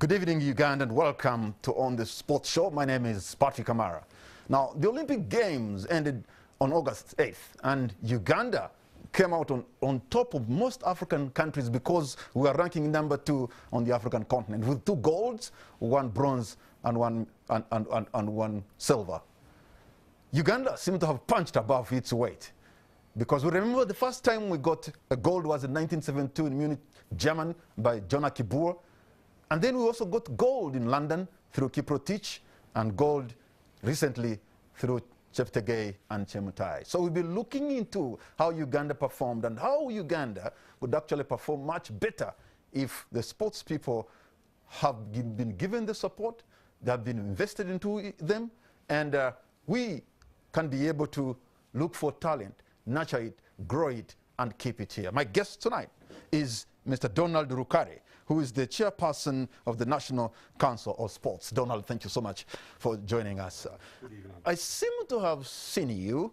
Good evening, Uganda, and welcome to On the Sports Show. My name is Patrick Kamara. Now, the Olympic Games ended on August 8th, and Uganda came out on top of most African countries because we are ranking number 2 on the African continent with 2 golds, 1 bronze, and one silver. Uganda seemed to have punched above its weight because we remember the first time we got a gold was in 1972 in Munich, Germany, by Jonah Kibura. And then we also got gold in London through Kiprotich, and gold recently through Cheptegei and Chemutai. So we'll be looking into how Uganda performed and how Uganda would actually perform much better if the sports people have been given the support, they have been invested into them, and we can be able to look for talent, nurture it, grow it, and keep it here. My guest tonight is Mr. Donald Rukare, who is the chairperson of the National Council of Sports. Donald, thank you so much for joining us. Good evening. I seem to have seen you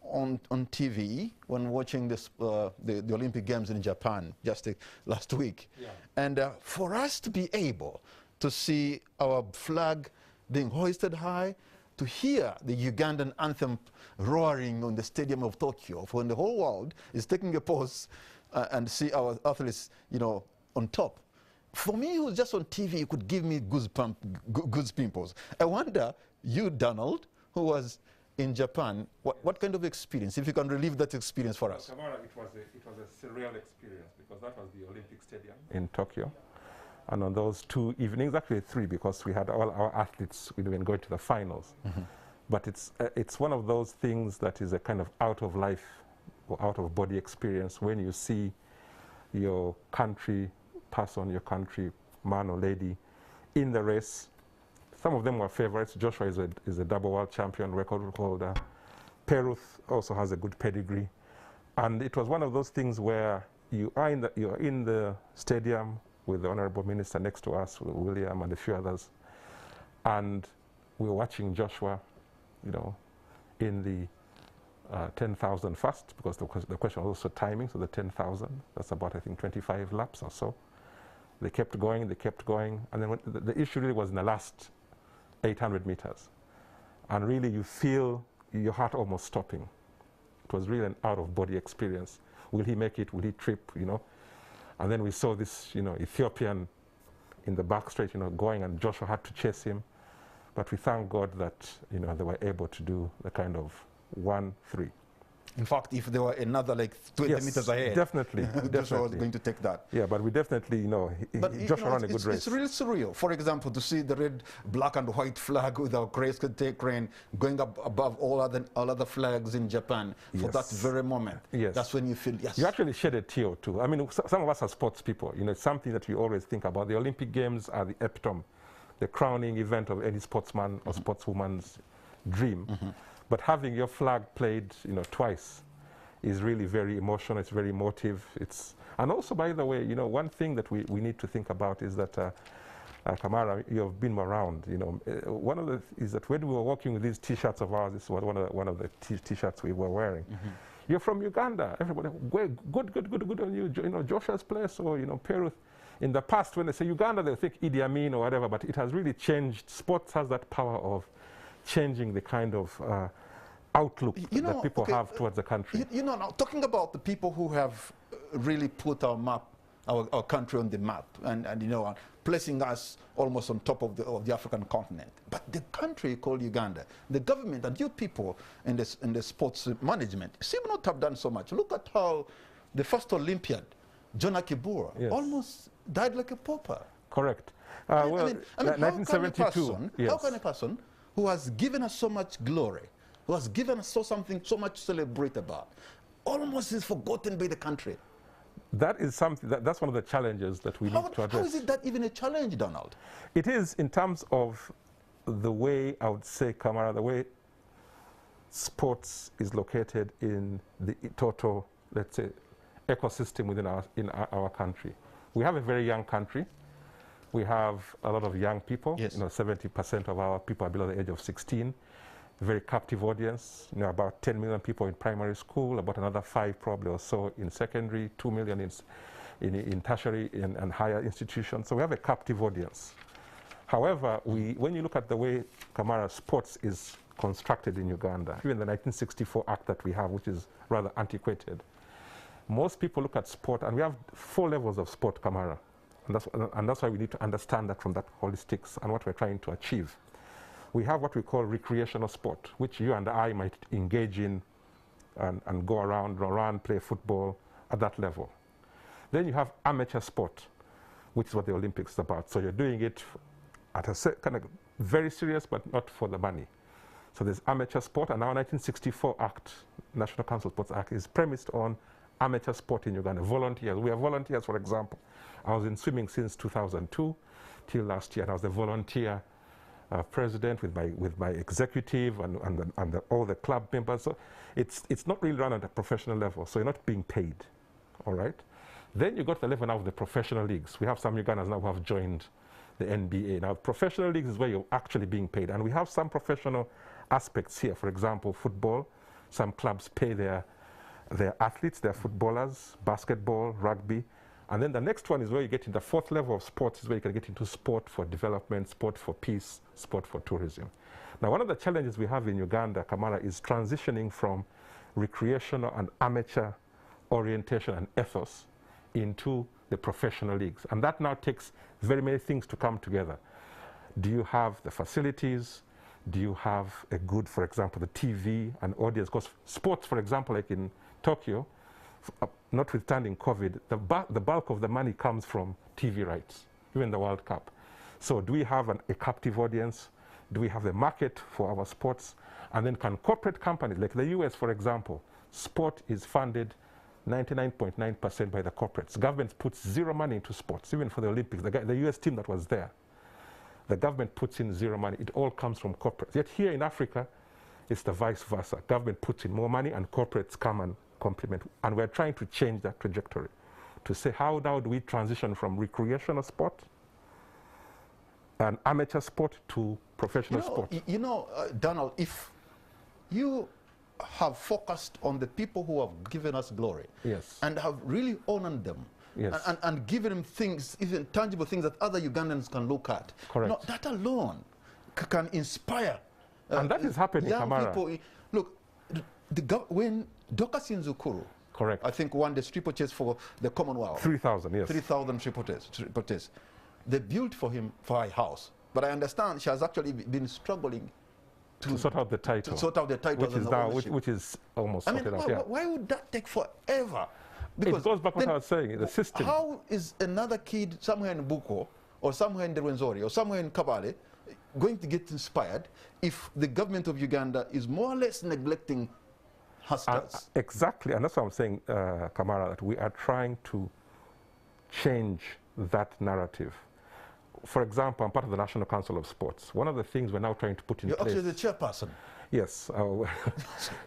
on TV when watching this, the Olympic Games in Japan just last week. Yeah. And for us to be able to see our flag being hoisted high, to hear the Ugandan anthem roaring on the Stadium of Tokyo, when the whole world is taking a pause and see our athletes, you know, on top. For me, who's just on TV, it could give me goose pimples. I wonder, you, Donald, who was in Japan, what kind of experience, if you can relive that experience for us? Kamara, it was a surreal experience because that was the Olympic Stadium in Tokyo. And on those 2 evenings, actually 3, because we had all our athletes, we'd been going to the finals. Mm-hmm. But it's one of those things that is a kind of out of life or out of body experience when you see your country, person, your country, man or lady, in the race. Some of them were favorites. Joshua is a double world champion, record holder. Peruth also has a good pedigree. And it was one of those things where you're in the stadium with the Honorable Minister next to us, William and a few others. And we were watching Joshua, you know, in the 10,000 first, because the question was also timing, so the 10,000, that's about, I think, 25 laps or so. They kept going, and then the issue really was in the last 800 meters. And really you feel your heart almost stopping. It was really an out-of-body experience. Will he make it? Will he trip, you know? And then we saw this, you know, Ethiopian in the back straight, you know, going, and Joshua had to chase him. But we thank God that, you know, they were able to do the kind of 1-3. In fact, if there were another like 20 meters ahead, definitely, Joshua was going to take that. Yeah, but we definitely, you know, Joshua ran a good race. It's really surreal. For example, to see the red, black, and white flag with our grace crane going up above all other flags in Japan for that very moment. Yes. That's when you feel, yes. You actually shed a tear or two. I mean, some of us are sports people. You know, it's something that we always think about. The Olympic Games are the epitome, the crowning event of any sportsman or sportswoman's dream. Mm-hmm. But having your flag played, you know, twice is really very emotional. It's very emotive. And also, by the way, you know, one thing that we need to think about is that, Kamara, you have been around. You know, one of the is that when we were walking with these T-shirts of ours, this was one of the T-shirts we were wearing. Mm-hmm. You're from Uganda. Everybody, good on you. You know, Joshua's place, or you know, Peruth. In the past, when they say Uganda, they think Idi Amin or whatever. But it has really changed. Sports has that power of changing the kind of outlook that people have towards the country. You know, now talking about the people who have really put our country on the map, and you know, placing us almost on top of the African continent. But the country called Uganda, the government and you people in the sports management seem not to have done so much. Look at how the first Olympiad, Jonah Kibura, almost died like a pauper. Correct. I mean, 1972. How can a person who has given us so much glory, who has given us something so much to celebrate about, almost is forgotten by the country? That is something, that's one of the challenges that we need to address. How is it that even a challenge, Donald? It is in terms of the way, I would say, Kamara, the way sports is located in the total, let's say, ecosystem within our country. We have a very young country. We have a lot of young people. Yes. You know, 70% of our people are below the age of 16. Very captive audience. You know, about 10 million people in primary school, about another 5 probably or so in secondary, 2 million in tertiary and higher institutions. So we have a captive audience. However, when you look at the way, Kamara, sports is constructed in Uganda, even the 1964 Act that we have, which is rather antiquated, most people look at sport, and we have 4 levels of sport, Kamara. And that's why we need to understand that from that holistics and what we're trying to achieve. We have what we call recreational sport, which you and I might engage in and go around, run, play football at that level. Then you have amateur sport, which is what the Olympics is about. So you're doing it at a kind of very serious, but not for the money. So there's amateur sport, and our 1964 Act, National Council Sports Act, is premised on amateur sport in Uganda. Volunteers. We have volunteers, for example. I was in swimming since 2002 till last year, and I was the volunteer president with my executive and all the club members. So it's not really run at a professional level, so you're not being paid, all right? Then you got the level now of the professional leagues. We have some Ugandans now who have joined the NBA. Now, professional leagues is where you're actually being paid, and we have some professional aspects here. For example, football. Some clubs pay their athletes, their footballers, basketball, rugby. And then the next one is where you get in the 4th level of sports, is where you can get into sport for development, sport for peace, sport for tourism. Now, one of the challenges we have in Uganda, Kamara, is transitioning from recreational and amateur orientation and ethos into the professional leagues. And that now takes very many things to come together. Do you have the facilities? Do you have a good, for example, the TV and audience? Because sports, for example, like in Tokyo, notwithstanding COVID, the bulk of the money comes from TV rights, even the World Cup. So do we have a captive audience? Do we have the market for our sports? And then can corporate companies, like the US, for example, sport is funded 99.9% by the corporates. Government puts 0 money into sports, even for the Olympics. The US team that was there, the government puts in 0 money. It all comes from corporates. Yet here in Africa, it's the vice versa. Government puts in more money and corporates come and complement. And we're trying to change that trajectory to say, how now do we transition from recreational sport and amateur sport to professional sport? Donald, if you have focused on the people who have given us glory, yes, and have really honored them, yes, and given them things, even tangible things that other Ugandans can look at. Correct. No, that alone can inspire. And that is happening, young Kamara. people. Look, when Dorcas Nzukuru, correct, I think won the steeplechase for the Commonwealth. 3,000, yes. 3,000 steeplechase. They built for him for a house. But I understand she has actually been struggling to sort out the title. To sort out the title, which is almost sorted out. Why would that take forever? Because it goes back to what I was saying, the system. How is another kid somewhere in Buko, or somewhere in Rwenzori, or somewhere in Kabale, going to get inspired if the government of Uganda is more or less neglecting hustlers? Exactly, and that's what I'm saying, Kamara, that we are trying to change that narrative. For example, I'm part of the National Council of Sports. One of the things we're now trying to put in place... You're actually the chairperson. Yes.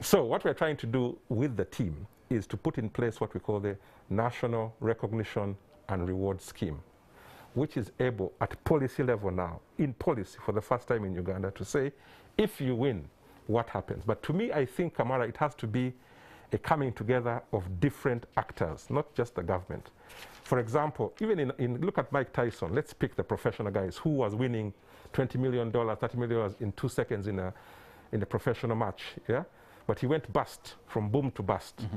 So what we're trying to do with the team is to put in place what we call the National Recognition and Reward Scheme, which is able, at policy level now, in policy for the first time in Uganda, to say, if you win, what happens? But to me, I think, Kamara, it has to be a coming together of different actors, not just the government. For example, even look at Mike Tyson. Let's pick the professional guys who was winning $20 million, $30 million in 2 seconds in a professional match, yeah? But he went bust, from boom to bust. Mm-hmm.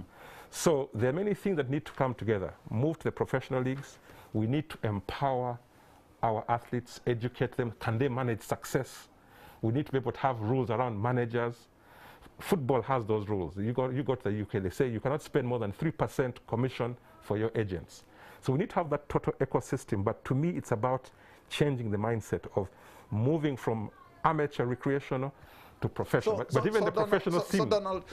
So there are many things that need to come together. Move to the professional leagues. We need to empower our athletes, educate them. Can they manage success? We need to be able to have rules around managers. Football has those rules. You go to the UK, they say you cannot spend more than 3% commission for your agents. So we need to have that total ecosystem. But to me, it's about changing the mindset of moving from amateur recreational to professional. But even the professional team. So Donald,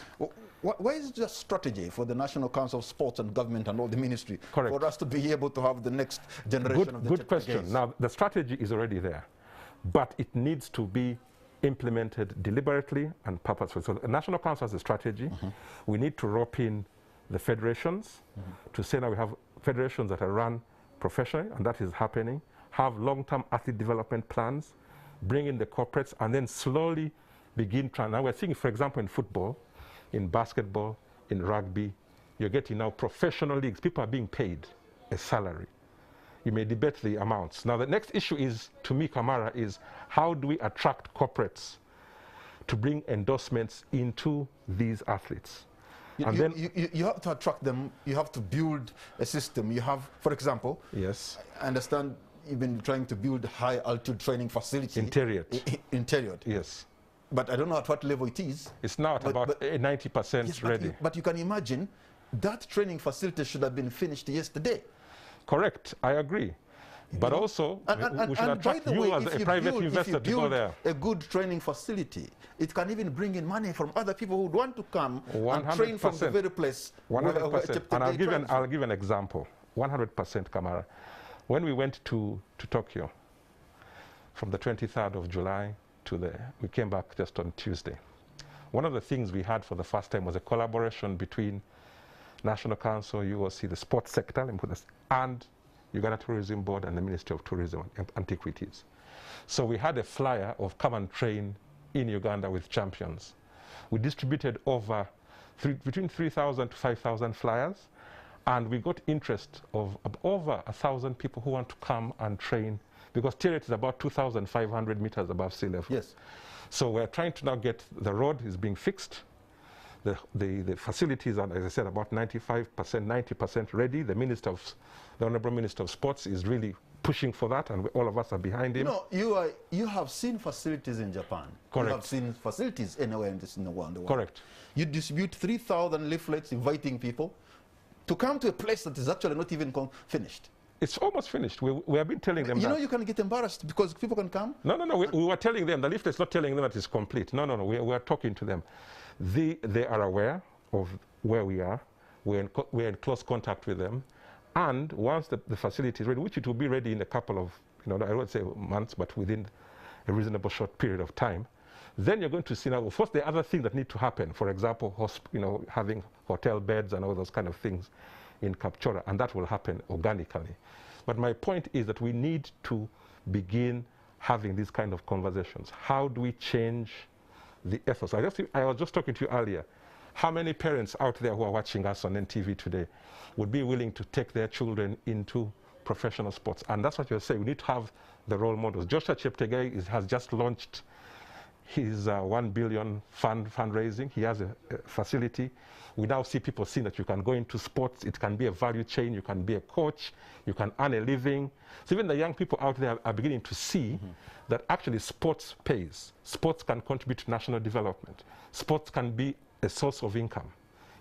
where is the strategy for the National Council of Sports and government and all the ministry for us to be able to have the next generation of the Good question. Games? Now, the strategy is already there, but it needs to be implemented deliberately and purposefully. So the National Council has a strategy. Mm-hmm. We need to rope in the federations to say now we have federations that are run professionally, and that is happening. Have long-term athlete development plans, bring in the corporates, and then slowly begin trying. Now we're seeing, for example, in football, in basketball, in rugby, you're getting now professional leagues. People are being paid a salary. You may debate the amounts. Now, the next issue is, to me, Kamara, is how do we attract corporates to bring endorsements into these athletes? You have to attract them. You have to build a system. You have, for example, yes, I understand you've been trying to build a high-altitude training facility. Interior. Yes. But I don't know at what level it is. It's now at about 90% yes, ready. But you can imagine that training facility should have been finished yesterday. Correct, I agree. But also, we should attract you as a private investor to go there. A good training facility, it can even bring in money from other people who would want to come 100%. And train from the very place. 100%. And I'll give an example. 100%, Kamara. When we went to Tokyo, from the 23rd of July we came back just on Tuesday. One of the things we had for the first time was a collaboration between National Council, UOC, the sports sector, and Uganda Tourism Board and the Ministry of Tourism and Antiquities. So we had a flyer of come and train in Uganda with champions. We distributed between 3,000 to 5,000 flyers, and we got interest of over 1,000 people who want to come and train, because Teret is about 2,500 meters above sea level. Yes. So we're trying to now get, the road is being fixed. The facilities are, as I said, about 95%, 90% ready. The Honorable Minister of Sports is really pushing for that, and all of us are behind him. You have seen facilities in Japan. Correct. You have seen facilities anywhere in the world. Correct. You distribute 3,000 leaflets inviting people to come to a place that is actually not even finished. It's almost finished. We have been telling them that. You can get embarrassed because people can come. No. We were telling them. The leaflet's not telling them that it's complete. No. We are talking to them. They are aware of where we are. We're in close contact with them. And once the facility is ready, which it will be ready in a couple of, I won't say months, but within a reasonable short period of time, then you're going to see now, first, there are other things that need to happen. For example, having hotel beds and all those kind of things in Kapchorwa, and that will happen organically. But my point is that we need to begin having these kind of conversations. How do we change the ethos? I was just talking to you earlier. How many parents out there who are watching us on NTV today would be willing to take their children into professional sports? And that's what you're saying. We need to have the role models. Joshua Cheptegei has just launched his 1 billion fundraising. He has a facility. We now see people seeing that you can go into sports. It can be a value chain. You can be a coach. You can earn a living. So even the young people out there are beginning to see that actually sports pays. Sports can contribute to national development. Sports can be a source of income.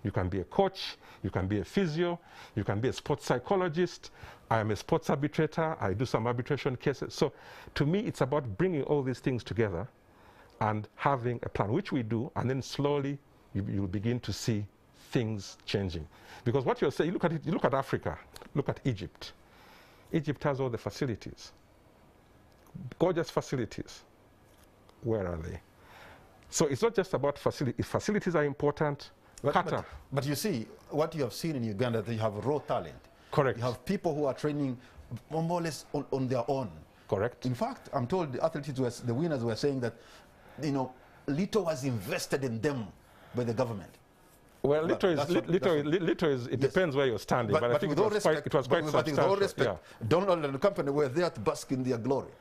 You can be a coach. You can be a physio. You can be a sports psychologist. I am a sports arbitrator. I do some arbitration cases. So to me, it's about bringing all these things together and having a plan, which we do, and then slowly you'll begin to see things changing. Because what you're saying, you look at Africa, look at Egypt. Egypt has all the facilities, gorgeous facilities. Where are they? So it's not just about facilities. Facilities are important. But you see, what you have seen in Uganda, that you have raw talent. Correct. You have people who are training more or less on their own. Correct. In fact, I'm told the athletes, the winners were saying that, little was invested in them by the government. Well, it depends where you're standing. But I think it was quite substantial. With all respect, Donald and the company were there to bask in their glory.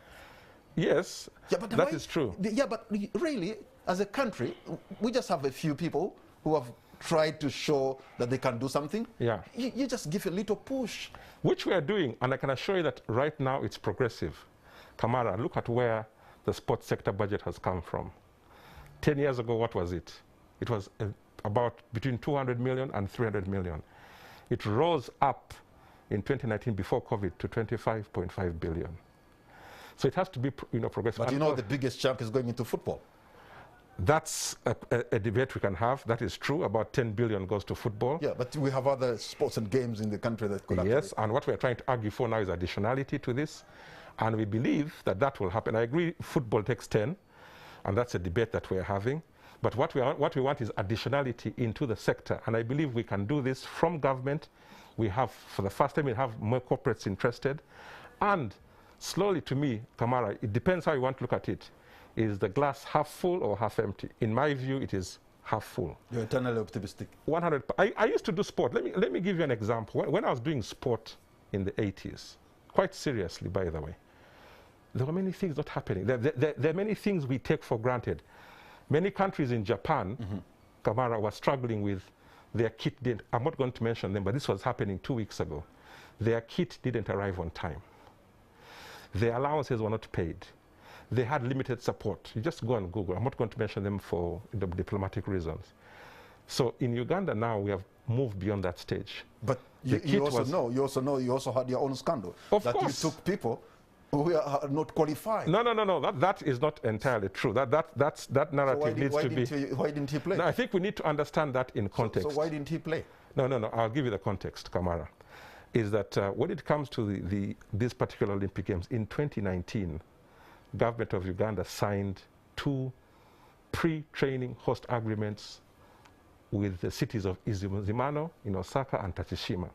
Yes, that is true. Yeah, but really, as a country, we just have a few people who have tried to show that they can do something. Yeah. You just give a little push. Which we are doing, and I can assure you that right now it's progressive. Kamara, look at where the sports sector budget has come from. 10 years ago, what was it? It was about between 200 million and 300 million. It rose up in 2019 before COVID to 25.5 billion. So it has to be, progressive. But the biggest chunk is going into football. That's a debate we can have. That is true. About 10 billion goes to football. Yeah, but we have other sports and games in the country that could Yes, and what we're trying to argue for now is additionality to this. And we believe that will happen. I agree football takes 10, and that's a debate that we're having. But what we want is additionality into the sector. And I believe we can do this from government. We have, for the first time, we have more corporates interested. And slowly, to me, Kamara, it depends how you want to look at it. Is the glass half full or half empty? In my view, it is half full. You're eternally optimistic. 100. I used to do sport. Let me give you an example. When I was doing sport in the 80s, quite seriously, by the way. There were many things not happening. There are many things we take for granted. Many countries in Japan, Kamara, were struggling with their kit. I'm not going to mention them, but this was happening 2 weeks ago. Their kit didn't arrive on time. Their allowances were not paid. They had limited support. You just go on Google. I'm not going to mention them for diplomatic reasons. So in Uganda now, we have moved beyond that stage. But you also had your own scandal. Of that course. You took people who are not qualified. No. That is not entirely true. That narrative needs to be... Why didn't he play? No, I think we need to understand that in context. So why didn't he play? No. I'll give you the context, Kamara. Is that when it comes to these particular Olympic Games, in 2019, government of Uganda signed 2 pre-training host agreements with the cities of Izumano in Osaka and Tachishima.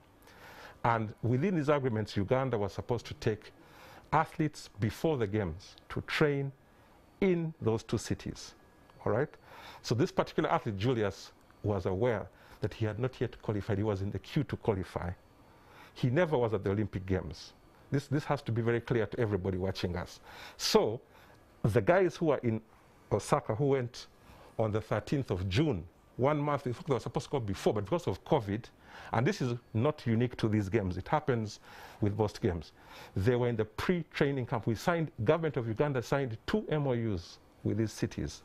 And within these agreements, Uganda was supposed to take athletes before the Games to train in those 2 cities, all right? So this particular athlete, Julius, was aware that he had not yet qualified. He was in the queue to qualify. He never was at the Olympic Games. This has to be very clear to everybody watching us. So the guys who are in Osaka who went on the 13th of June, 1 month, they were supposed to go before, but because of COVID, and this is not unique to these games, it happens with most games, they were in the pre-training camp. Government of Uganda signed 2 MOUs with these cities.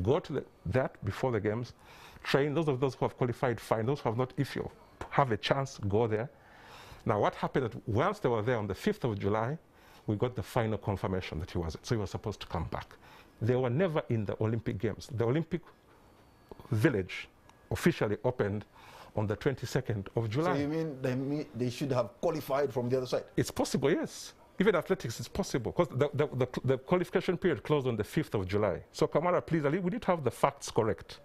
Go to that before the games, train those who have qualified, fine. Those who have not, if you have a chance, go there. Now, what happened, once they were there on the 5th of July, we got the final confirmation that he was supposed to come back. They were never in the Olympic Games. The Olympic Village officially opened on the 22nd of July. So you mean they should have qualified from the other side? It's possible, yes. Even athletics is possible, because the qualification period closed on the 5th of July. So, Kamara, please, we need to have the facts correct.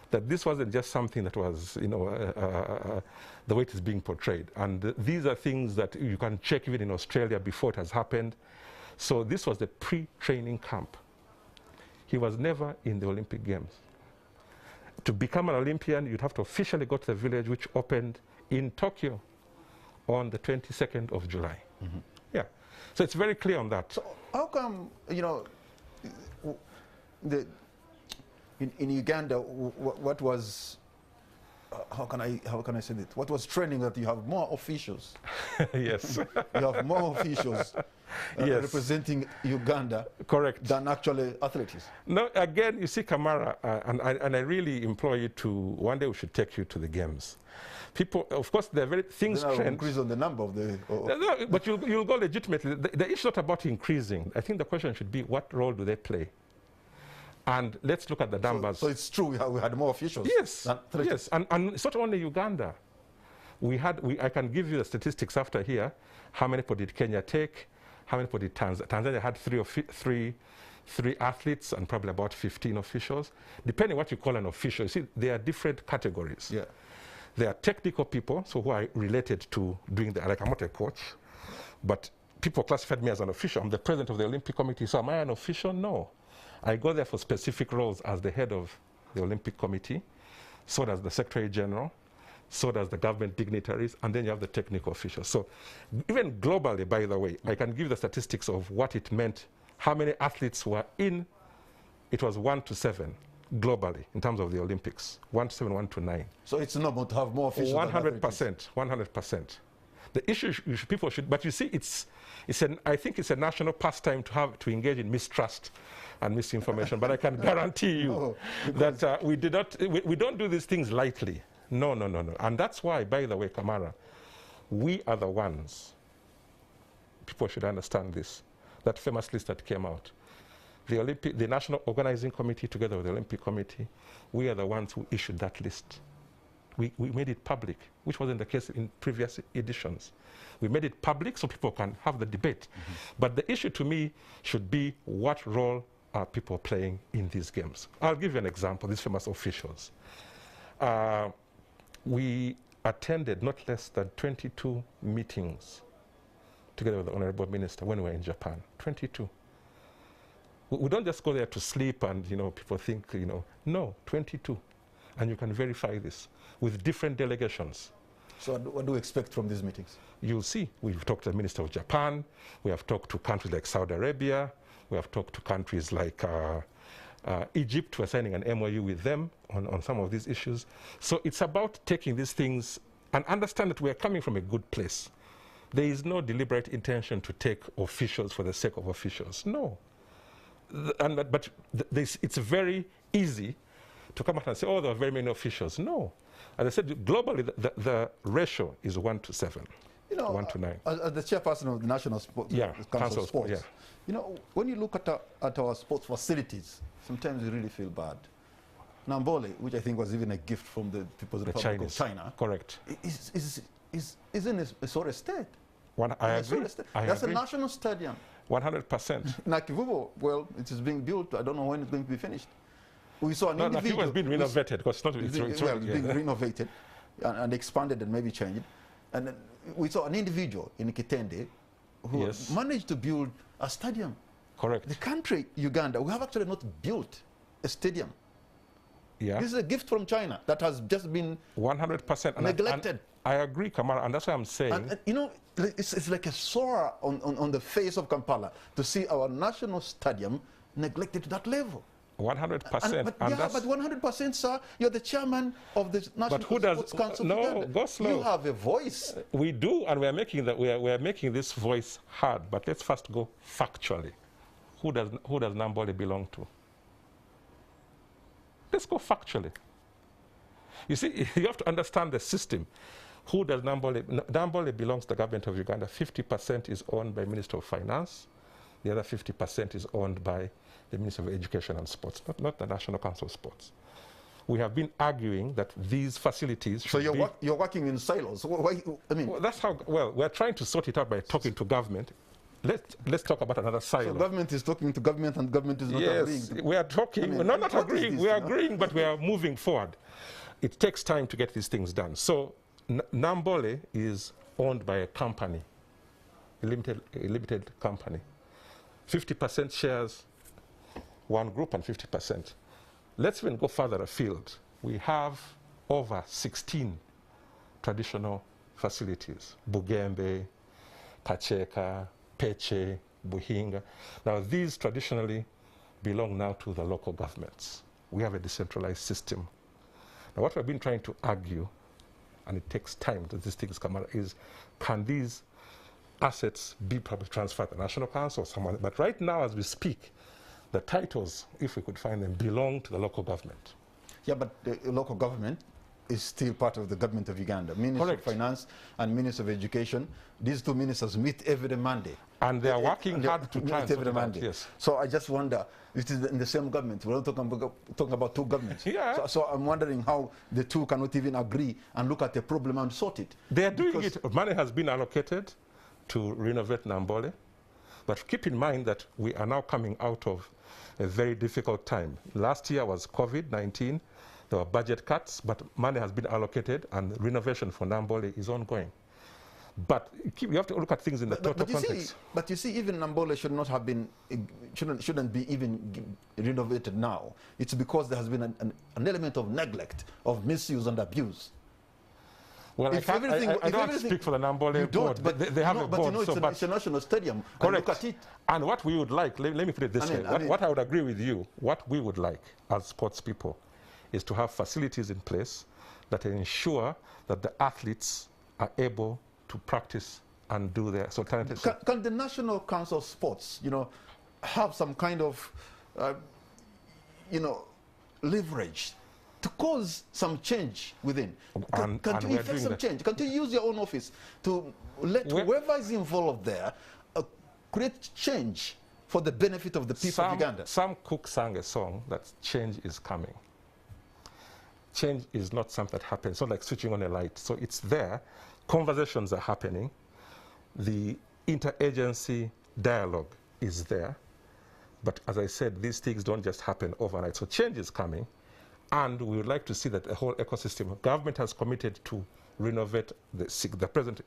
That this wasn't just something that was, the way it is being portrayed. And these are things that you can check even in Australia before it has happened. So this was the pre-training camp. He was never in the Olympic Games. To become an Olympian, you'd have to officially go to the village, which opened in Tokyo on the 22nd of July. Yeah. So it's very clear on that. So how come, in Uganda, what was, how can I say it? What was trending that you have more officials? Yes. You have more officials yes. representing Uganda. Correct. Than actually athletics. No, again, you see, Kamara, and I really implore you to, one day we should take you to the games. People, of course, there are very things trend. Increase on the number of the... No, but you'll go legitimately. The issue is not about increasing. I think the question should be, what role do they play? And let's look at the numbers. So it's true, we had more officials. Yes, yes, and it's not only Uganda. I can give you the statistics after here. How many people did Kenya take? How many people did Tanzania? Tanzania had three athletes and probably about 15 officials. Depending what you call an official, you see, there are different categories. Yeah. There are technical people, so who are related to doing like I'm not a coach, but people classified me as an official. I'm the president of the Olympic Committee, so am I an official? No. I go there for specific roles as the head of the Olympic Committee, so does the Secretary General, so does the government dignitaries, and then you have the technical officials. So even globally, by the way, I can give the statistics of what it meant, how many athletes were in. It was 1 to 7 globally in terms of the Olympics, 1 to 7, 1 to 9. So it's normal to have more officials. 100%, 100%. The issue people should, but you see, I think it's a national pastime to engage in mistrust and misinformation. But I can guarantee you that we don't do these things lightly. No. And that's why, by the way, Kamara, we are the ones. People should understand this. That famous list that came out. The National Organizing Committee, together with the Olympic Committee, we are the ones who issued that list. We made it public, which wasn't the case in previous editions. We made it public so people can have the debate. But the issue to me should be, what role are people playing in these games? I'll give you an example, these famous officials. We attended not less than 22 meetings together with the Honorable Minister when we were in Japan. 22. We don't just go there to sleep and, people think, no, 22. And you can verify this with different delegations. So what do we expect from these meetings? You'll see. We've talked to the Minister of Japan. We have talked to countries like Saudi Arabia. We have talked to countries like Egypt. We're signing an MOU with them on some of these issues. So it's about taking these things and understand that we're coming from a good place. There is no deliberate intention to take officials for the sake of officials. No. But it's very easy to come out and say, oh, there are very many officials. No. As I said, globally, the ratio is 1 to 7, 1 to 9. As the chairperson of the National Council of Sports, when you look at our sports facilities, sometimes you really feel bad. Nambole, which I think was even a gift from the People's Republic of China, correct, is in a sort of state. I agree. That's a national stadium. 100%. Nakivubo, well, it is being built. I don't know when it's going to be finished. We saw an individual. Nakivubo has been renovated because it's being renovated and expanded and maybe changed. And then we saw an individual in Kitende who managed to build a stadium. Correct. The country, Uganda, we have actually not built a stadium. Yeah. This is a gift from China that has just been 100% neglected. I agree, Kamara, and that's what I'm saying. And it's like a sore on the face of Kampala to see our national stadium neglected to that level. 100%. But 100%, sir, you're the chairman of the National Sports Council. No, go slow. You have a voice. We do, and we are making this voice hard. But let's first go factually. Who does Nambole belong to? Let's go factually. You see, you have to understand the system. Who does Nambole? Nambole belongs to the government of Uganda. 50% is owned by Minister of Finance. The other 50% is owned by the Minister of Education and Sports, not the National Council of Sports. We have been arguing that these facilities should you're working in silos. Why, I mean, well, that's how. Well, we're trying to sort it out by talking to government. Let's talk about another silo. So government is talking to government, and government is not agreeing. Yes, we are talking. I mean, we're not agreeing. We are agreeing, but we are moving forward. It takes time to get these things done. So Nambole is owned by a company, a limited company. 50% shares one group and 50%. Let's even go further afield. We have over 16 traditional facilities. Bugembe, Kacheka, Peche, Buhinga. Now these traditionally belong now to the local governments. We have a decentralized system. Now what we've been trying to argue, and it takes time that these things come out, is can these assets be probably transferred to the National Council or someone? But right now as we speak, the titles, if we could find them, belong to the local government. Yeah, but the local government is still part of the government of Uganda. Minister of Finance and Minister of Education, these two ministers meet every Monday. And they are working hard to try and sort it out, yes. So I just wonder, it is in the same government. We're not talking about two governments. Yeah. So I'm wondering how the two cannot even agree and look at the problem and sort it. They are doing it. Money has been allocated to renovate Nambole. But keep in mind that we are now coming out of a very difficult time. Last year was COVID-19. There were budget cuts, but money has been allocated, and renovation for Nambole is ongoing. But you have to look at things in the total context. But you see, even Nambole should not have been, shouldn't be even renovated now. It's because there has been an element of neglect, of misuse and abuse. Well, I don't speak for the Nambole board. But they have a board. But it's a national stadium. Correct. Look at it. And what we would like, let me put it this way. What I would agree with you, what we would like as sports people is to have facilities in place that ensure that the athletes are able to practice and do their alternatives. Can the National Council of Sports, have some kind of, leverage to cause some change within? Can you effect some change? Can you use your own office to let whoever is involved there create change for the benefit of the people of Uganda? Sam Cooke sang a song that change is coming. Change is not something that happens. It's not like switching on a light. So it's there. Conversations are happening. The interagency dialogue is there. But as I said, these things don't just happen overnight. So change is coming. And we would like to see that the whole ecosystem, government has committed to renovate, the president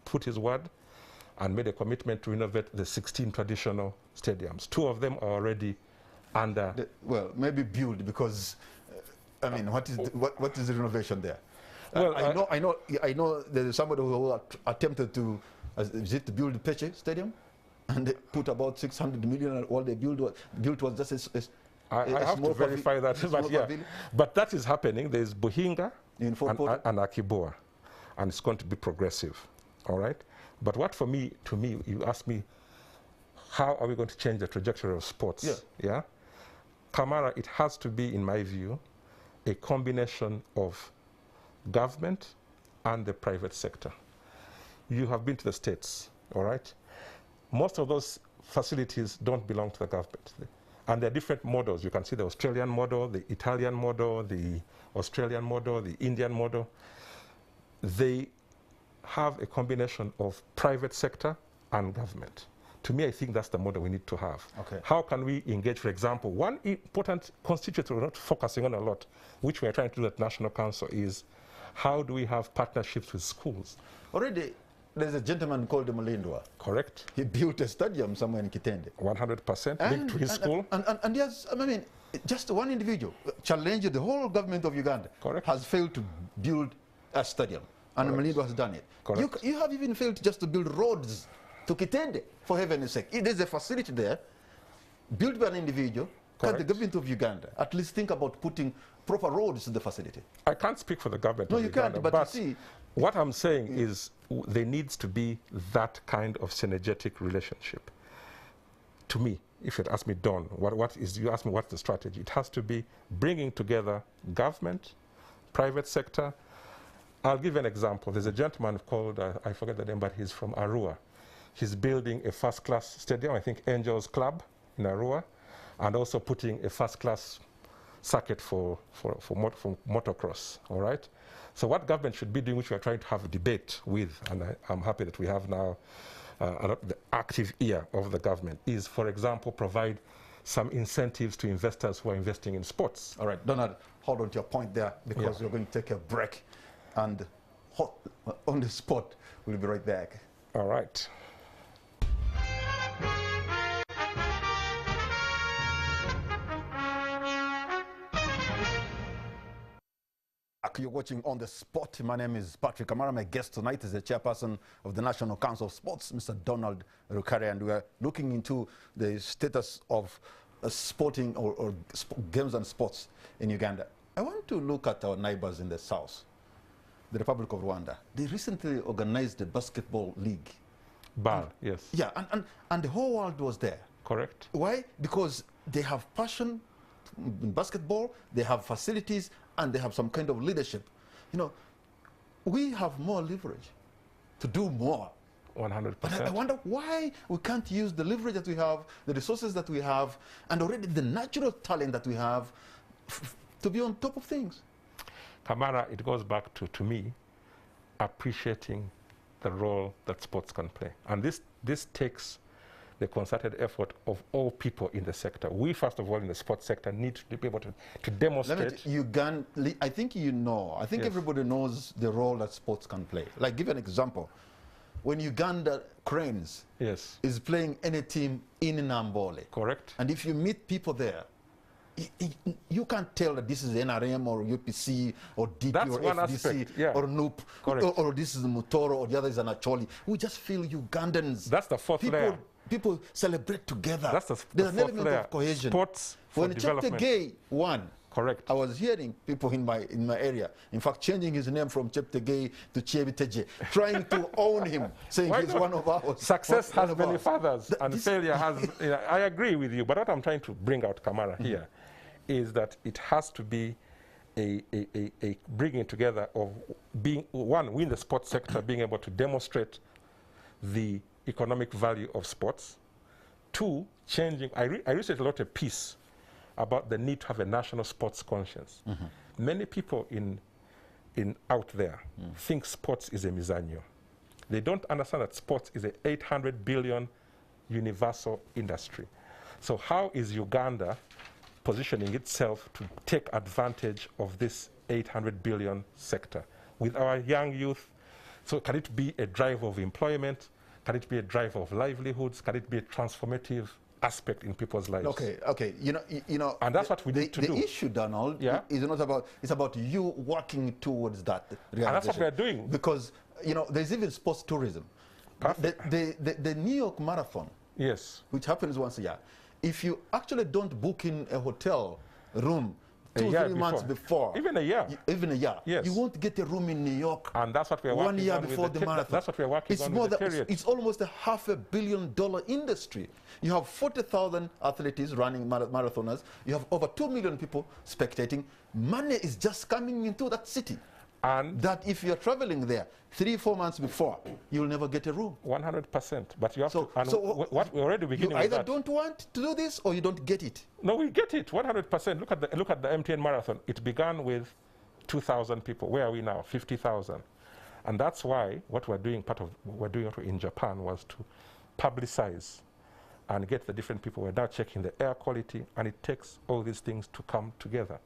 put his word and made a commitment to renovate the 16 traditional stadiums. 2 of them are already under... maybe build, because, what is the renovation there? Well, I know there is somebody who attempted to, to build the Peche Stadium, and they put about 600 million, and all they built was just I have to verify that, but that is happening. There's Buhinga and Akiboa, and it's going to be progressive, all right? But what to me, you ask me, how are we going to change the trajectory of sports? Yeah. Kamara, it has to be, in my view, a combination of government and the private sector. You have been to the States, all right? Most of those facilities don't belong to the government. And there are different models. You can see the Australian model, the Italian model, the Australian model, the Indian model. They have a combination of private sector and government. To me, I think that's the model we need to have. Okay. How can we engage, for example, one important constituent we're not focusing on a lot, which we're trying to do at National Council, is how do we have partnerships with schools? Already, there's a gentleman called Mulindwa. Correct. He built a stadium somewhere in Kitende. 100% linked to his school. And yes, I mean, just one individual challenged the whole government of Uganda. Correct. Has failed to build a stadium. And Mulindwa has done it. Correct. You have even failed just to build roads to Kitende, for heaven's sake. There's a facility there, built by an individual. Can the government of Uganda at least think about putting proper roads to the facility? I can't speak for the government of Uganda. No, you can't, but you see... What I'm saying is there needs to be that kind of synergetic relationship. To me, if you'd ask me, Don, you ask me what's the strategy, it has to be bringing together government, private sector. I'll give an example. There's a gentleman called, I forget the name, but he's from Arua. He's building a first-class stadium, I think Angels Club in Arua, and also putting a first-class circuit for motocross, all right? So what government should be doing, which we are trying to have a debate with, and I'm happy that we have now the active ear of the government, is, for example, provide some incentives to investors who are investing in sports. All right, Donald, hold on to your point there, because we're going to take a break. And on the spot, we'll be right back. All right. You're watching On the Spot. My name is Patrick Kamara. My guest tonight is the chairperson of the National Council of Sports, Mr. Donald Rukari, and we are looking into the status of sporting or games and sports in Uganda. I want to look at our neighbors in the south, the Republic of Rwanda. They recently organized the basketball league. Yes. Yeah, and the whole world was there. Correct. Why? Because they have passion in basketball, they have facilities, and they have some kind of leadership. You know, we have more leverage to do more. 100%. But I wonder why we can't use the leverage that we have, the resources that we have, and already the natural talent that we have to be on top of things. Kamara, it goes back to me, appreciating the role that sports can play. And this takes the concerted effort of all people in the sector. We, first of all, in the sports sector, need to be able to demonstrate. Uganda, I think everybody knows the role that sports can play. Like, give an example. When Uganda Cranes is playing any team in Nambole. Correct. And if you meet people there, you can't tell that this is NRM or UPC or DP That's or FDC or NUP or this is Mutoro or the other is an Acholi. We just feel Ugandans. That's the fourth layer. People celebrate together. That's There's an element of cohesion. Sports for when Cheptegei won, correct. I was hearing people in my area, in fact, changing his name from Cheptegei to Chebiteje, trying to own him, saying he's one of ours. Success has many fathers, and failure has. I agree with you, but what I'm trying to bring out, Kamara, here, is that it has to be a bringing together of being one, we in the sports sector being able to demonstrate the economic value of sports. Two, changing. I recently wrote a piece about the need to have a national sports conscience. Many people out there think sports is a mizanyo. They don't understand that sports is an 800 billion universal industry. So how is Uganda positioning itself to take advantage of this 800 billion sector with our young youth? So can it be a driver of employment? Can it be a driver of livelihoods? Can it be a transformative aspect in people's lives. Okay. You know. And that's what we need to do. The issue, Donald, is not about. It's about you working towards that realization. And that's what we're doing. Because there's even sports tourism. The New York Marathon. Yes. Which happens once a year. If you actually don't book in a hotel room 2-3 months before, even a year, yes, you won't get a room in New York. And that's what we're working on. 1 year before the marathon. That's what we're working on with the period. It's almost a $500 million industry. You have 40,000 athletes running marathoners. You have over 2 million people spectating. Money is just coming into that city. And that if you're traveling there 3-4 months before, you'll never get a room. 100%. But you have to. And what we're already beginning. You either don't want to do this or you don't get it. No, we get it. 100%. Look at the MTN Marathon. It began with 2,000 people. Where are we now? 50,000. And that's why what we're doing in Japan was to publicize and get the different people. We're now checking the air quality, and it takes all these things to come together.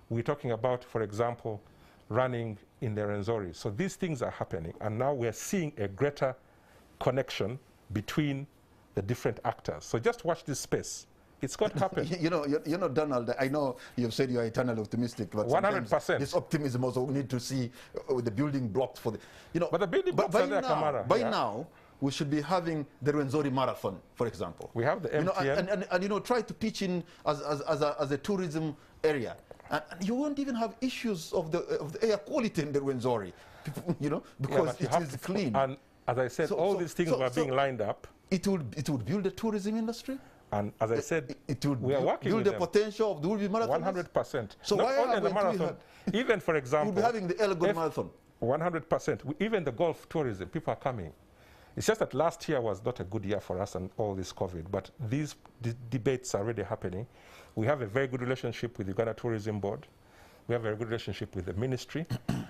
We're talking about, for example, running in the Rwenzori. So these things are happening, and now we're seeing a greater connection between the different actors. So just watch this space. It's going to happen. you know, Donald, I know you've said you're eternally optimistic, but 100%. This optimism also we need to see the building blocks for the, But the building blocks are there, Kamara. By now, we should be having the Rwenzori Marathon, for example. We have the MTN. And try to pitch in as a tourism area. And you won't even have issues of the air quality in the Rwenzori, because it is clean. And as I said, all these things were being lined up. It would build a tourism industry. And as I said, we are working build the potential of the Ulbi Marathon. 100%. So not why only the marathon, even for example, we'll be having the Elgon Marathon. 100%. Even the golf tourism, people are coming. It's just that last year was not a good year for us and all this COVID, but these debates are already happening. We have a very good relationship with the Uganda Tourism Board. We have a very good relationship with the ministry.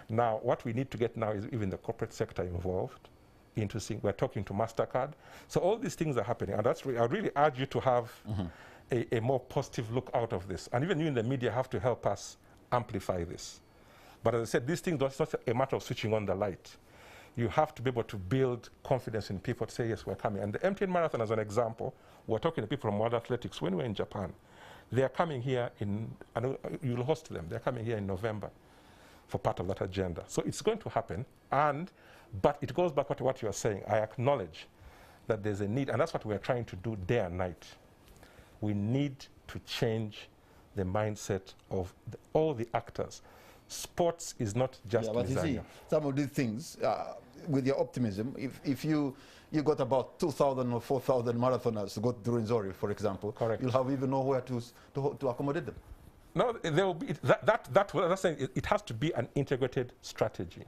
Now, what we need to get now is even the corporate sector involved into seeing. We're talking to MasterCard. So all these things are happening. And that's I really urge you to have a more positive look out of this. And even you in the media have to help us amplify this. But as I said, these things, it's not a matter of switching on the light. You have to be able to build confidence in people to say, yes, we're coming. And the MTN Marathon, as an example, we're talking to people from World Athletics. When we're in Japan, they are coming here you'll host them. They're coming here in November for part of that agenda. So it's going to happen. But it goes back to what you are saying. I acknowledge that there's a need, and that's what we're trying to do day and night. We need to change the mindset of all the actors. Sports is not just but you see, some of these things, with your optimism, if you got about 2,000 or 4,000 marathoners to go to Rwenzori, for example, correct, you'll have even nowhere to accommodate them. No, there will be that's saying it has to be an integrated strategy.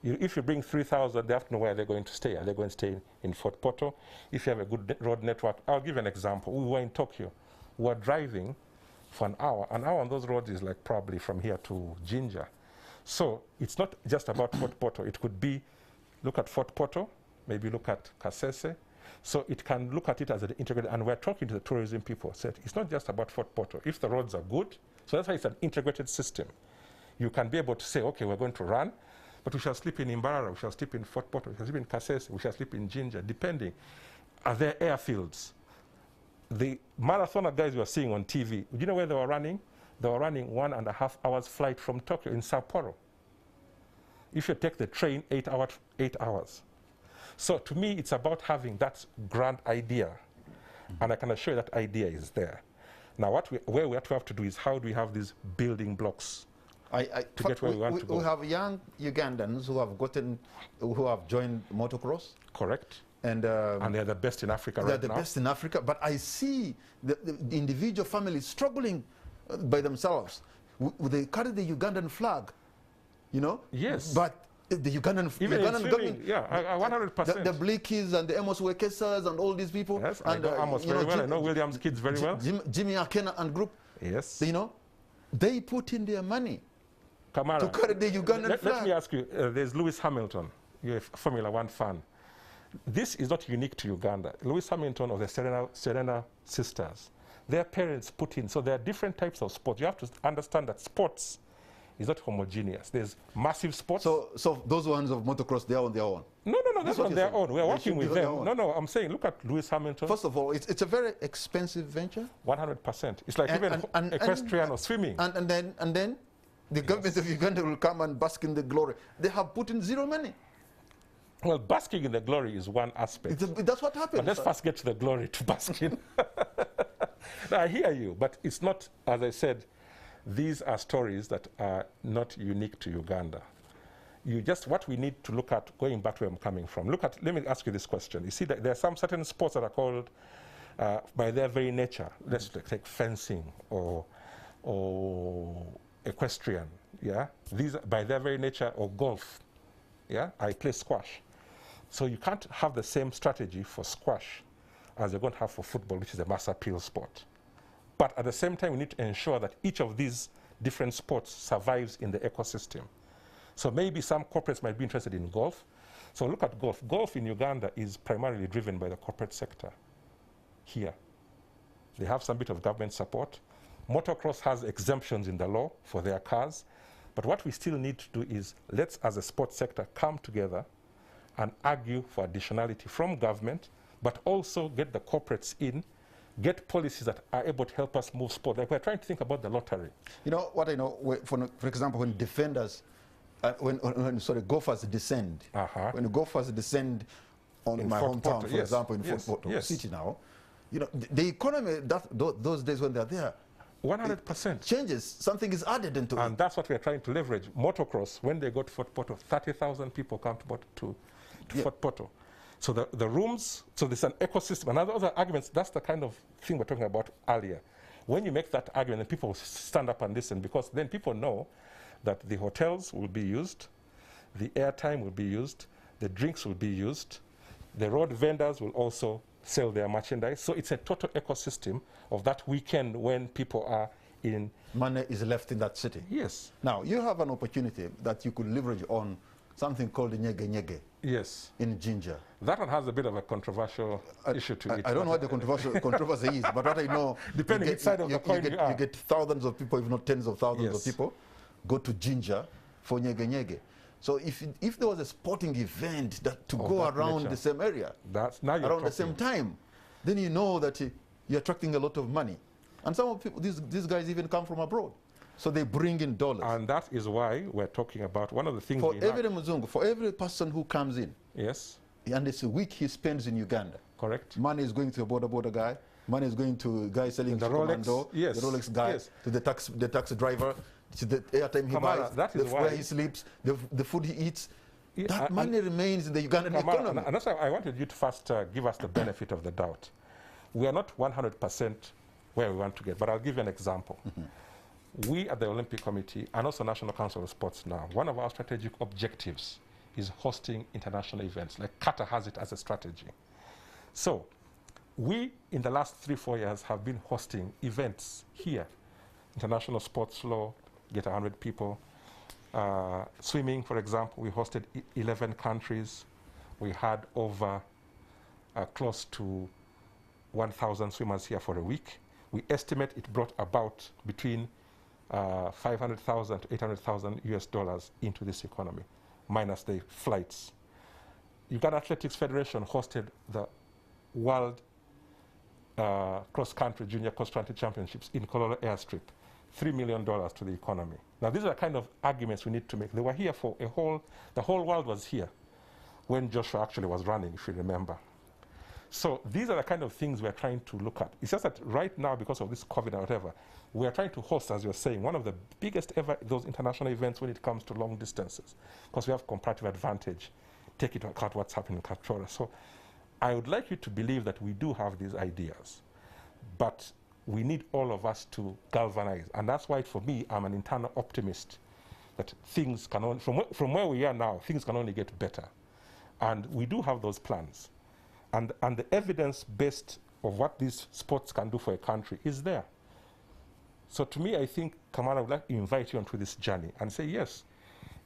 If you bring 3,000, they have to know where they're going to stay. Are they going to stay in Fort Portal? If you have a good road network, I'll give you an example. We were in Tokyo. We were driving for an hour. An hour on those roads is like probably from here to Jinja. So it's not just about Fort Portal. It could be, look at Fort Portal, maybe look at Kasese. So it can look at it as an integrated, and we're talking to the tourism people, said it's not just about Fort Portal. If the roads are good, so that's why it's an integrated system. You can be able to say, okay, we're going to run, but we shall sleep in Imbarara, we shall sleep in Fort Portal, we shall sleep in Kasese, we shall sleep in Jinja, depending. Are there airfields? The marathoner guys you are seeing on TV, do you know where they were running? They were running 1.5 hours flight from Tokyo in Sapporo. If you take the train, 8 hours. So to me, it's about having that grand idea, and I can assure you that idea is there. Now, where we have to do is how do we have these building blocks to get where we want to go. We have young Ugandans who have joined motocross. Correct. And they're the best in Africa right now. They're the best in Africa, but I see the individual families struggling by themselves. They carry the Ugandan flag, you know? Yes. But the Ugandan government, yeah, 100%. The Bleekies and the Amos Wekesas and all these people. Yes, I know Amos very well. I know Williams' kids very well. Jimmy Akena and group. Yes. You know, they put in their money Kamara, to carry the Ugandan flag. Let me ask you, there's Lewis Hamilton. You're a Formula One fan. This is not unique to Uganda. Lewis Hamilton of the Serena sisters, their parents put in, so there are different types of sports. You have to understand that sports is not homogeneous. There's massive sports. So those ones of motocross, they are on their own? No. no, that's on their own. We are working with them. No, I'm saying, look at Lewis Hamilton. First of all, it's a very expensive venture. 100%. It's like even equestrian or swimming. And then the government of Uganda will come and bask in the glory. They have put in zero money. Well, basking in the glory is one aspect. That's what happened. But let's first get to the glory to bask in. No, I hear you, but it's not, as I said, these are stories that are not unique to Uganda. What we need to look at, going back to where I'm coming from, let me ask you this question. You see that there are some certain sports that are called, by their very nature, let's take fencing or equestrian, yeah? These, by their very nature, or golf, yeah? I play squash. So you can't have the same strategy for squash as you're going to have for football, which is a mass appeal sport. But at the same time, we need to ensure that each of these different sports survives in the ecosystem. So maybe some corporates might be interested in golf. So look at golf. Golf in Uganda is primarily driven by the corporate sector here. They have some bit of government support. Motocross has exemptions in the law for their cars. But what we still need to do is let's, as a sports sector, come together and argue for additionality from government, but also get the corporates in, get policies that are able to help us move sport. Like we're trying to think about the lottery. You know what I know, for example, when defenders, when golfers descend, when golfers descend on my hometown, for example, in Fort City now, you know, the economy, those days when they're there, 100% changes. Something is added into it. And that's what we're trying to leverage. Motocross, when they go to Fort Portal, 30,000 people come to Fort Portal. So the rooms, so there's an ecosystem. And other arguments, that's the kind of thing we're talking about earlier. When you make that argument, then people stand up and listen, because then people know that the hotels will be used, the airtime will be used, the drinks will be used, the road vendors will also sell their merchandise. So it's a total ecosystem of that weekend when people are in. Money is left in that city. Yes. Now, you have an opportunity that you could leverage on something called the Nyege Nyege. Yes. In Jinja. That one has a bit of a controversial issue to it. I don't know what the controversy is, but what I know, depending which side of the coin you get thousands of people, if not tens of thousands of people, go to Jinja for Nyege Nyege. So if there was a sporting event to go around the same area, around the same time, then you know that you're attracting a lot of money. And some of people, these guys even come from abroad. So they bring in dollars. And that is why we're talking about one of the things for every Mzungu, for every person who comes in. Yes. And it's a week he spends in Uganda. Correct. Money is going to a border guy. Money is going to a guy selling the Rolex, the Rolex guy, to the taxi driver, to the airtime he buys, where he sleeps, the food he eats. That money remains in the Ugandan economy. And that's why I wanted you to first give us the benefit of the doubt. We are not 100% where we want to get, but I'll give you an example. We at the Olympic Committee and also National Council of Sports now, one of our strategic objectives is hosting international events. Like Qatar has it as a strategy. So we, in the last 3-4 years, have been hosting events here. International sports law, get 100 people. Swimming, for example, we hosted 11 countries. We had over close to 1,000 swimmers here for a week. We estimate it brought about between 500,000 to 800,000 US dollars into this economy, minus the flights. Uganda Athletics Federation hosted the World Cross-Country Junior Cross-Country Championships in Kololo Airstrip, $3 million to the economy. Now, these are the kind of arguments we need to make. They were here for the whole world was here when Joshua actually was running, if you remember. So these are the kind of things we're trying to look at. It's just that right now, because of this COVID or whatever, we're trying to host, as you're saying, one of the biggest ever those international events when it comes to long distances, because we have comparative advantage. Take into account what's happening in Katora. So I would like you to believe that we do have these ideas, but we need all of us to galvanize. And that's why, for me, I'm an internal optimist that things can only, from where we are now, things can only get better. And we do have those plans. And the evidence-based of what these sports can do for a country is there. So to me, I think, Kamara, I would like to invite you onto this journey and say, yes,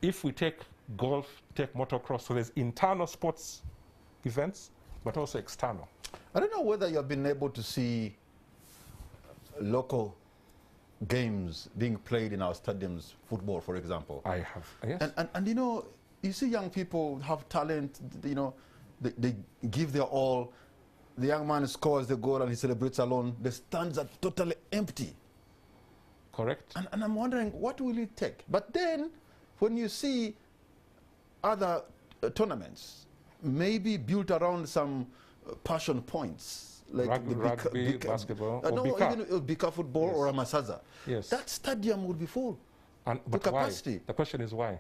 if we take golf, take motocross, so there's internal sports events, but also external. I don't know whether you have been able to see local games being played in our stadiums, football, for example. I have, yes. And you know, you see young people have talent, you know, they give their all. The young man scores the goal and he celebrates alone. The stands are totally empty. Correct. And I'm wondering, what will it take? But then, when you see other tournaments, maybe built around some passion points, like rugby, basketball, or no, Bika. even Bika football, Yes. or a Masaza. Yes. That stadium would be full But to why? capacity. The question is why?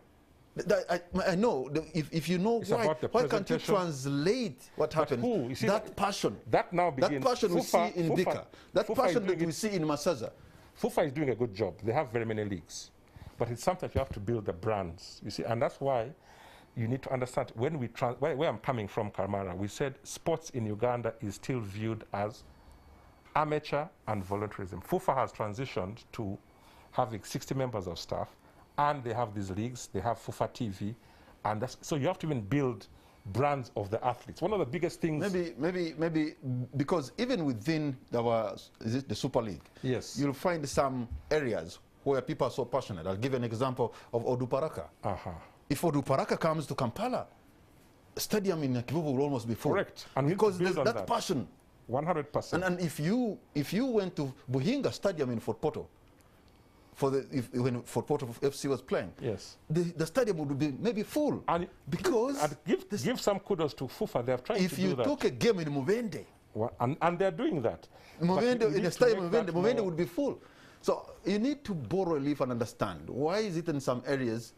I know. If you know It's why, about the why can't you presentation. translate what happened? who? You see that passion. That now begins. That passion we see in Bika. That FUFA passion is that doing we see in Masaza. FUFA is doing a good job. They have very many leagues. But it's sometimes you have to build the brands, you see. And that's why you need to understand, when we where I'm coming from, Kamara, we said sports in Uganda is still viewed as amateur and voluntarism. FUFA has transitioned to having 60 members of staff, and they have these leagues, they have FUFA TV, and so you have to even build brands of the athletes. One of the biggest things... Maybe, because even within the Super League, yes, you'll find some areas where people are so passionate. I'll give an example of Oduparaka. If Oduparaka comes to Kampala, stadium in Kivuvu will almost be full. Correct. And because there's that passion. 100%. And if you went to Buhinga Stadium in Fort Portal, when Fort Portal FC was playing, yes, the stadium would be maybe full. And because give some kudos to FUFA. They have tried to do that. If you took a game in Muvende, and they're doing that. Muvende, in the stadium Muvende would be full. So you need to borrow a leaf and understand, why is it in some areas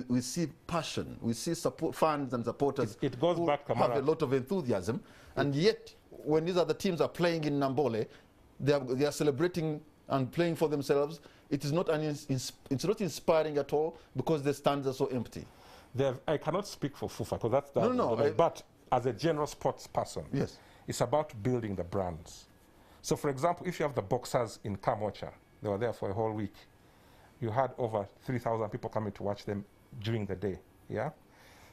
we see passion, we see fans and supporters it goes who back, have a lot of enthusiasm, and yet when these other teams are playing in Nambole, they are celebrating and playing for themselves. It is not it's not inspiring at all, because the stands are so empty. I cannot speak for FUFA, because that's the no. But as a general sports person, yes, it's about building the brands. So, for example, if you have the boxers in Kamocha, they were there for a whole week. You had over 3,000 people coming to watch them during the day. Yeah.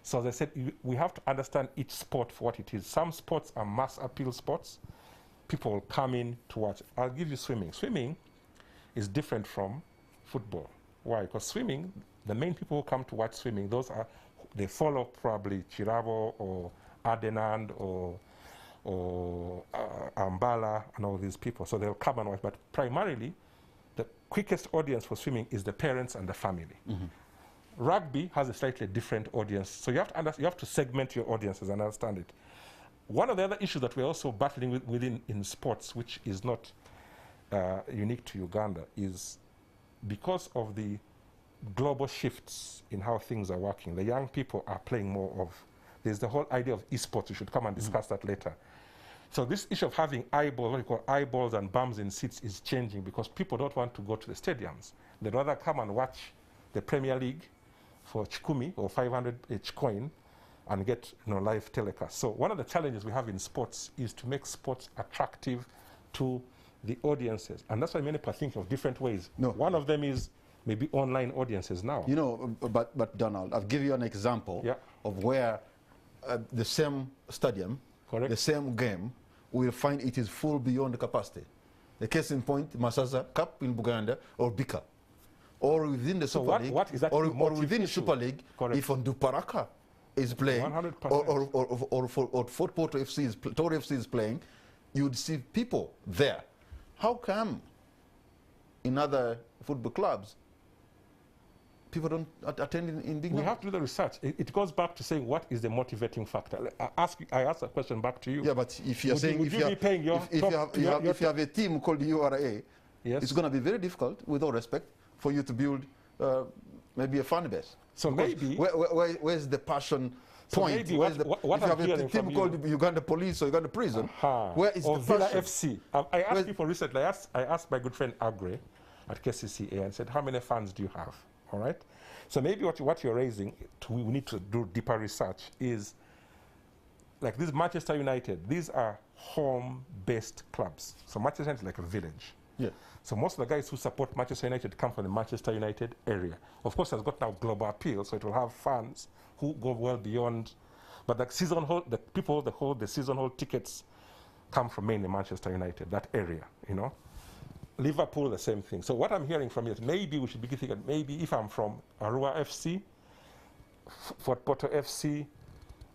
So they said we have to understand each sport for what it is. Some sports are mass appeal sports. People will come in to watch. I'll give you swimming. Swimming is different from football. Why? Because swimming, the main people who come to watch swimming, they follow probably Chirabo or Adenand or Ambala and all these people. So they'll come and watch. But primarily, the quickest audience for swimming is the parents and the family. Mm-hmm. Rugby has a slightly different audience. So you have to segment your audiences and understand it. One of the other issues that we're also battling within in sports, which is not unique to Uganda, is because of the global shifts in how things are working. The young people are playing more of, there's the whole idea of esports. We should come and discuss that later. So this issue of having eyeballs, what you call eyeballs and bums in seats, is changing, because people don't want to go to the stadiums. They'd rather come and watch the Premier League for Chikumi or 500 each coin and get live telecast. So one of the challenges we have in sports is to make sports attractive to the audiences. And that's why many people think of different ways. No. One of them is maybe online audiences now. But Donald, I'll give you an example of where the same stadium, correct, the same game, we'll find it is full beyond capacity. The case in point, Masaza Cup in Buganda, or Bika. Or within the Super League, or within the Super League, correct, if Onduparaka is playing, 100%. or Fort Portal FC Tori FC is playing, you'd see people there. How come in other football clubs people don't attend in big numbers? We have to do the research. It goes back to saying, what is the motivating factor? I ask a question back to you. Yeah, but if you're saying if you have a team called URA, yes, it's going to be very difficult, with all respect, for you to build maybe a fan base. So because maybe where's the passion point? Maybe if you have a team called Uganda Police or Uganda Prison, where is the Villa passion? FC. I asked people recently. I asked my good friend Agre at KCCA and said, how many fans do you have? All right. So maybe what you're raising, we need to do deeper research, is like this Manchester United. These are home-based clubs. So Manchester United is like a village. Yeah. So most of the guys who support Manchester United come from the Manchester United area. Of course, it's got now global appeal, so it will have fans who go well beyond. But the people that hold the season hold tickets come from mainly Manchester United, that area, Liverpool, the same thing. So what I'm hearing from you is maybe we should be thinking, maybe if I'm from Arua FC, Fort Portal FC,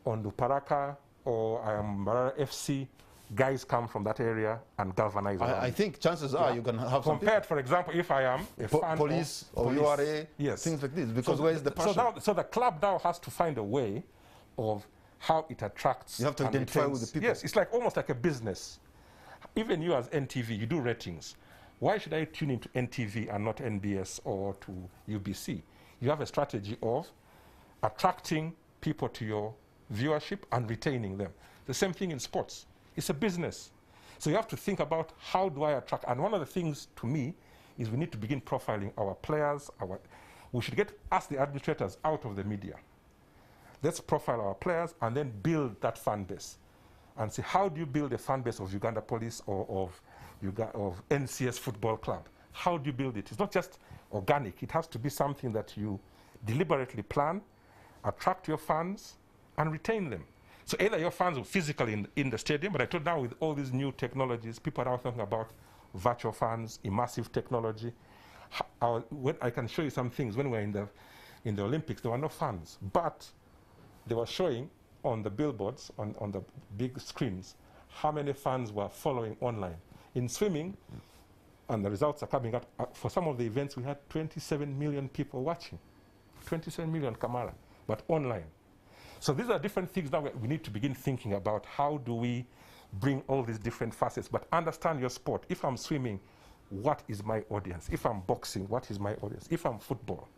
Onduparaka, or Marara FC, guys come from that area and galvanize around. I think chances are you can have some compared, for example, if I am a fan police of or URA, yes, things like this, because where is the passion? So the club now has to find a way of how it attracts. You have to identify with the people. Yes, it's like almost like a business. Even you as NTV, you do ratings. Why should I tune into NTV and not NBS or to UBC? You have a strategy of attracting people to your viewership and retaining them. The same thing in sports. It's a business. So you have to think about how do I attract. And one of the things to me is we need to begin profiling our players. We should ask the administrators out of the media. Let's profile our players and then build that fan base. And see, how do you build a fan base of Uganda Police or of NCS Football Club? How do you build it? It's not just organic. It has to be something that you deliberately plan, attract your fans, and retain them. So either your fans are physically in the stadium, but I told now with all these new technologies, people are now talking about virtual fans, immersive technology. I can show you some things. When we were in the Olympics, there were no fans, but they were showing on the billboards, on the big screens, how many fans were following online. In swimming, and the results are coming up, for some of the events we had 27 million people watching. 27 million, Kamara, but online. So these are different things that we need to begin thinking about. How do we bring all these different facets, but understand your sport. If I'm swimming, what is my audience? If I'm boxing, what is my audience? If I'm football,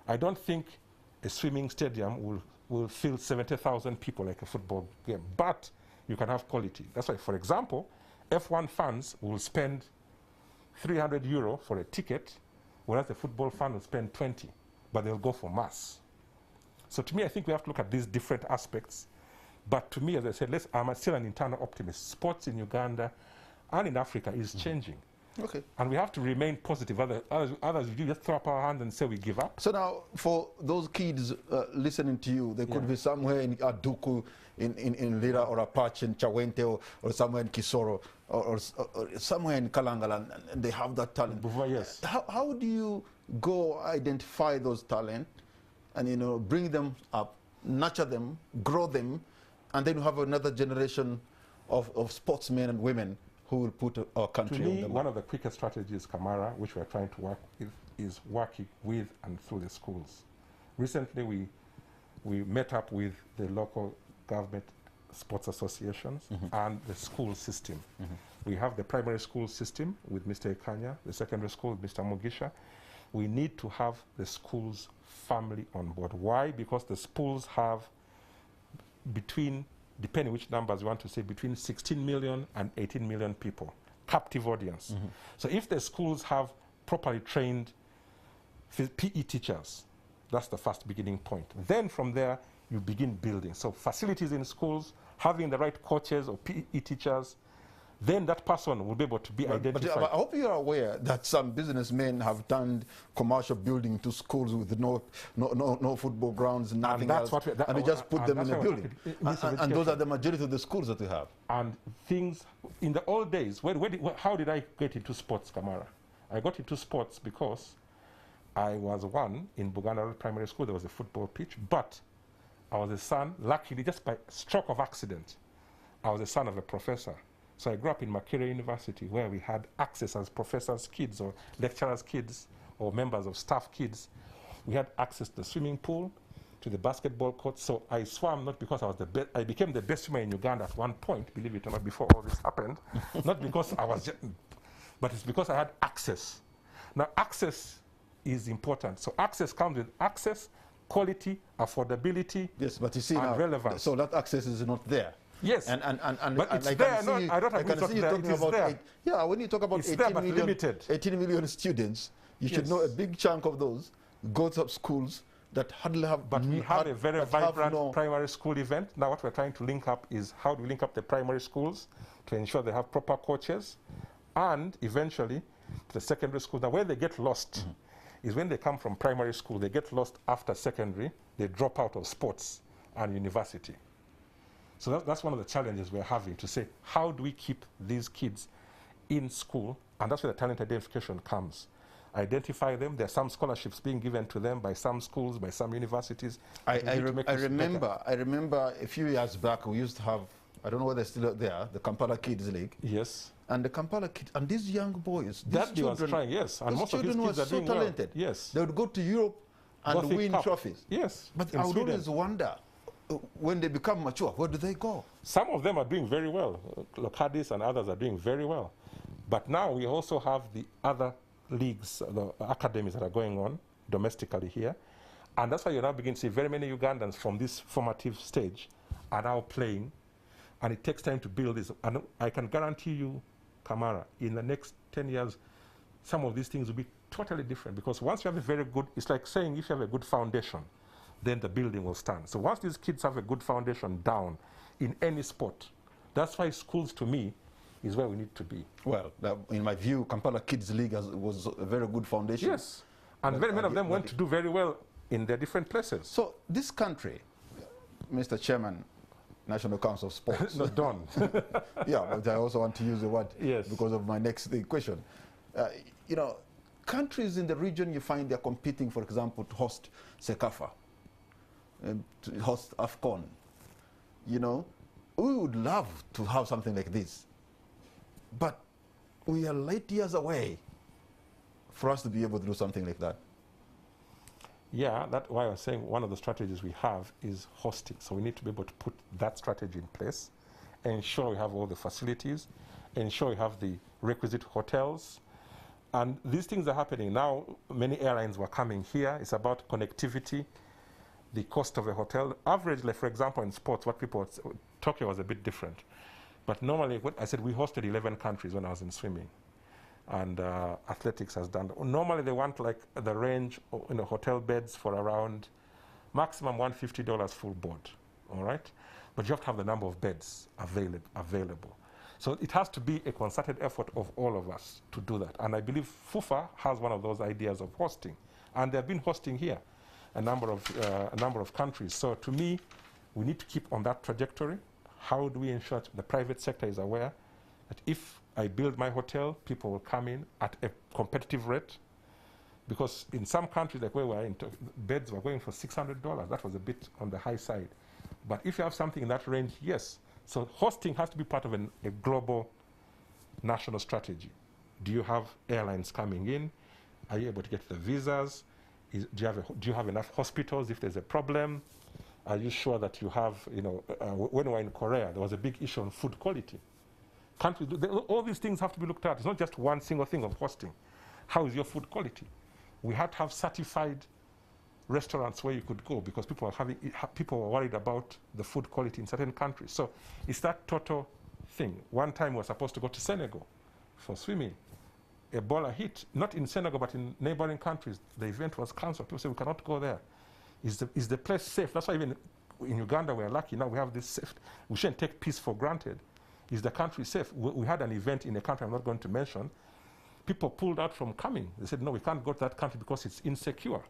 I don't think a swimming stadium will fill 70,000 people like a football game, but you can have quality. That's why, for example, F1 fans will spend 300 euro for a ticket, whereas a football fan will spend 20, but they'll go for mass. So to me, I think we have to look at these different aspects. But to me, as I said, I'm still an internal optimist. Sports in Uganda and in Africa is changing. Okay. And we have to remain positive. Others we just throw up our hands and say we give up. So now, for those kids listening to you, they could be somewhere in Aduku, in Lira or Apache, in Chawente, or somewhere in Kisoro, or somewhere in Kalangala, and they have that talent. Yes. How do you go identify those talent and bring them up, nurture them, grow them, and then you have another generation of sportsmen and women who will put our country on the map? To me, one of the quickest strategies, Kamara, which we're trying to work with, is working with and through the schools. Recently, we met up with the local government sports associations and the school system. We have the primary school system with Mr. Ikanya, the secondary school with Mr. Mugisha. We need to have the schools family on board. Why? Because the schools have between, depending which numbers you want to say, between 16 million and 18 million people, captive audience. So if the schools have properly trained PE teachers, that's the first beginning point. Then from there, you begin building. So facilities in schools, having the right coaches or PE teachers, then that person will be able to be identified. But I hope you are aware that some businessmen have turned commercial building to schools with no football grounds, nothing else, and they just put them in a building. And those are the majority of the schools that we have. And things, in the old days, how did I get into sports, Kamara? I got into sports because I was in Buganda Primary School. There was a football pitch, but I was the son, luckily, just by stroke of accident, I was the son of a professor. So I grew up in Makerere University, where we had access as professors' kids or lecturers' kids or members of staff kids. We had access to the swimming pool, to the basketball court. So I swam not because I was the best. I became the best swimmer in Uganda at one point, believe it or not, before all this happened. Not because I was just, but it's because I had access. Now, access is important. So access comes with access, quality, affordability, yes, but you see and now, relevance. So that access is not there. Yes, but it's I there. I don't agree with that. It is there. Yeah, when you talk about 18 million students, you should know a big chunk of those go to schools that hardly have. But we have a very vibrant primary school event. Now what we're trying to link up is how do we link up the primary schools to ensure they have proper coaches, and eventually to the secondary school. Now where they get lost is when they come from primary school, they get lost after secondary, they drop out of sports and university. So that's one of the challenges we're having, to say, how do we keep these kids in school? And that's where the talent identification comes. identify them. There are some scholarships being given to them by some schools, by some universities. I remember a few years back we used to have, I don't know whether they're still there, the Kampala Kids League. Yes. And the Kampala Kids, and these young boys, that they was trying, yes. And most of these kids are so doing talented. Well. Yes. They would go to Europe and win trophies. Yes. But I would always wonder, when they become mature, where do they go? Some of them are doing very well. Locadis and others are doing very well. But now we also have the other leagues, the academies that are going on domestically here. And that's why you now begin to see very many Ugandans from this formative stage are now playing. And it takes time to build this. And I can guarantee you, Kamara, in the next 10 years, some of these things will be totally different. Because once you have a very good, it's like saying if you have a good foundation, then the building will stand. So once these kids have a good foundation down in any sport, that's why schools, to me, is where we need to be. Well, in my view, Kampala Kids League was a very good foundation. Yes, and very many of them went to do very well in their different places. So this country, Mr. Chairman, National Council of Sports. Not done. Yeah, but I also want to use the word yes. because of my next question. You know, countries in the region, you find they're competing, for example, to host CECAFA, to host AFCON. You know, we would love to have something like this. But we are light years away for us to be able to do something like that. Yeah, that's why I was saying one of the strategies we have is hosting. So we need to be able to put that strategy in place, ensure we have all the facilities, ensure we have the requisite hotels. And these things are happening now. Many airlines were coming here. It's about connectivity, the cost of a hotel. Averagely, for example, in sports, what people, Tokyo was a bit different. But normally, what I said, we hosted 11 countries when I was in swimming. And athletics has done. Normally, they want like the range, hotel beds for around maximum $150 full board, all right? But you have to have the number of beds available. So it has to be a concerted effort of all of us to do that. And I believe FUFA has one of those ideas of hosting. And they've been hosting here a number of countries. So to me, we need to keep on that trajectory. How do we ensure the private sector is aware that if I build my hotel, people will come in at a competitive rate? Because in some countries, like where we are in, beds were going for $600. That was a bit on the high side. But if you have something in that range, yes. So hosting has to be part of a global national strategy. Do you have airlines coming in? Are you able to get the visas? Do you have enough hospitals if there's a problem? Are you sure that you have, when we were in Korea, there was a big issue on food quality. All these things have to be looked at. It's not just one single thing of hosting. How is your food quality? We had to have certified restaurants where you could go because people were worried about the food quality in certain countries. So it's that total thing. One time we were supposed to go to Senegal for swimming. Ebola hit, not in Senegal, but in neighboring countries. The event was cancelled. People say we cannot go there. Is the place safe? That's why even in Uganda we're lucky now we have this safe. We shouldn't take peace for granted. Is the country safe? We had an event in a country I'm not going to mention. People pulled out from coming. They said, no, we can't go to that country because it's insecure.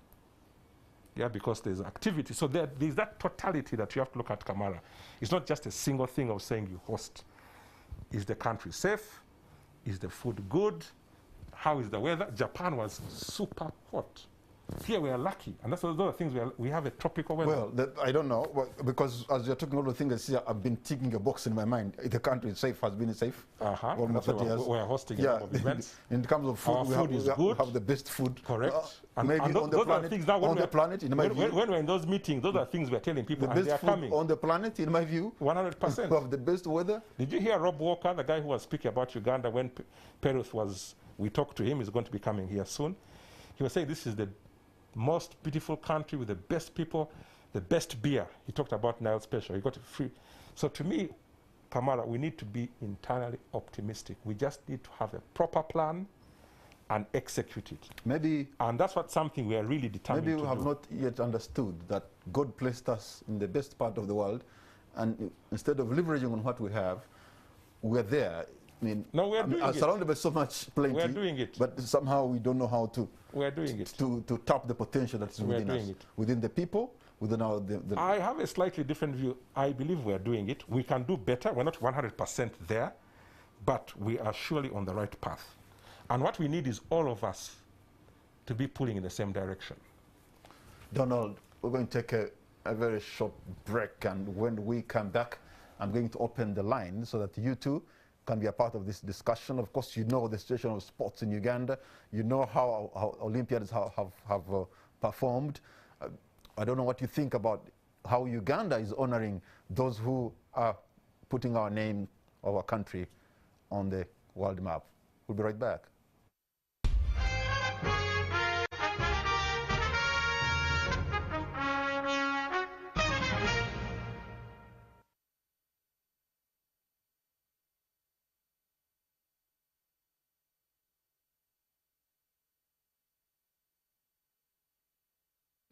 Yeah, because there's activity. So there's that totality that you have to look at, Kamara. It's not just a single thing of saying you host. Is the country safe? Is the food good? How is the weather? Japan was super hot. Here we are lucky, and that's those are things we have a tropical weather. Well, I don't know, because as you're talking all the things, I've been ticking a box in my mind. The country is safe, has been safe. Almost 30 years. We're hosting a lot of events. In terms of food, we have the best food. Correct. Maybe on the planet, in my view. When we're in those meetings, those are things we're telling people, and they are coming. On the planet, in my view. 100%. We have the best weather. Did you hear Rob Walker, the guy who was speaking about Uganda when Peruth we talked to him, he's going to be coming here soon. He was saying this is the most beautiful country with the best people, the best beer. He talked about Nile Special. He got it free. So to me, Kamara, we need to be internally optimistic. We just need to have a proper plan and execute it. And that's something we are really determined to do. Maybe we have not yet understood that God placed us in the best part of the world, and instead of leveraging on what we have, we're there. No, we are doing it. Surrounded by so much plenty. We are doing it. But somehow we don't know how to. We are doing it. To tap the potential that is within us. Within the people, within our... I have a slightly different view. I believe we are doing it. We can do better. We're not 100% there, but we are surely on the right path. And what we need is all of us to be pulling in the same direction. Donald, we're going to take a very short break, and when we come back, I'm going to open the line so that you two can be a part of this discussion. Of course, you know the situation of sports in Uganda. You know how Olympians have performed. I don't know what you think about how Uganda is honoring those who are putting our name, our country, on the world map. We'll be right back.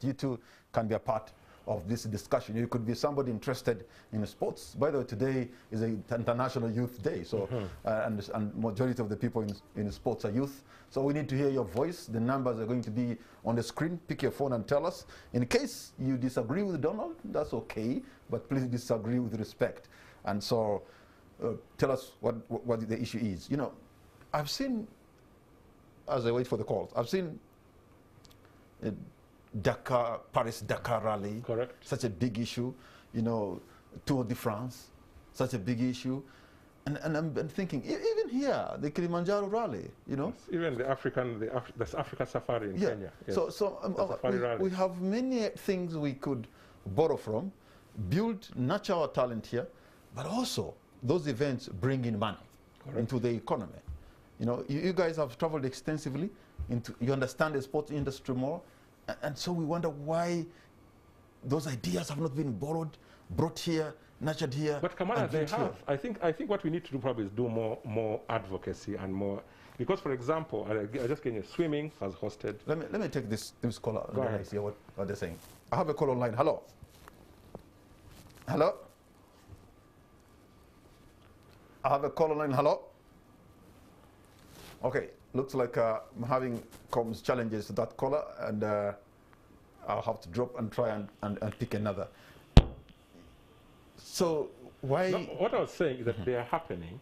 You too can be a part of this discussion. You could be somebody interested in sports. By the way, today is an International Youth Day, so and majority of the people in sports are youth. So we need to hear your voice. The numbers are going to be on the screen. Pick your phone and tell us. In case you disagree with Donald, that's okay, but please disagree with respect. And so tell us what the issue is. You know, I've seen, as I wait for the calls, I've seen Paris-Dakar rally. Correct. Such a big issue. You know, Tour de France, such a big issue. And I'm thinking, even here, the Kilimanjaro rally, you know. Yes, even the Africa Safari in Kenya. Yes. So we have many things we could borrow from, build, nurture our talent here, but also those events bring in money into the economy. You know, you guys have traveled extensively, you understand the sports industry more, and so we wonder why those ideas have not been borrowed, brought here, nurtured here. But Kamara, they have. I think what we need to do probably is do more advocacy and more, because for example, I just getting swimming has hosted. Let me take this caller. Go ahead. I see what they're saying. I have a call online. Hello. Hello. I have a call online. Hello. Okay. Looks like I'm having comms challenges to that caller, and I'll have to drop and try and pick another. So why? No, what I was saying is that they are happening,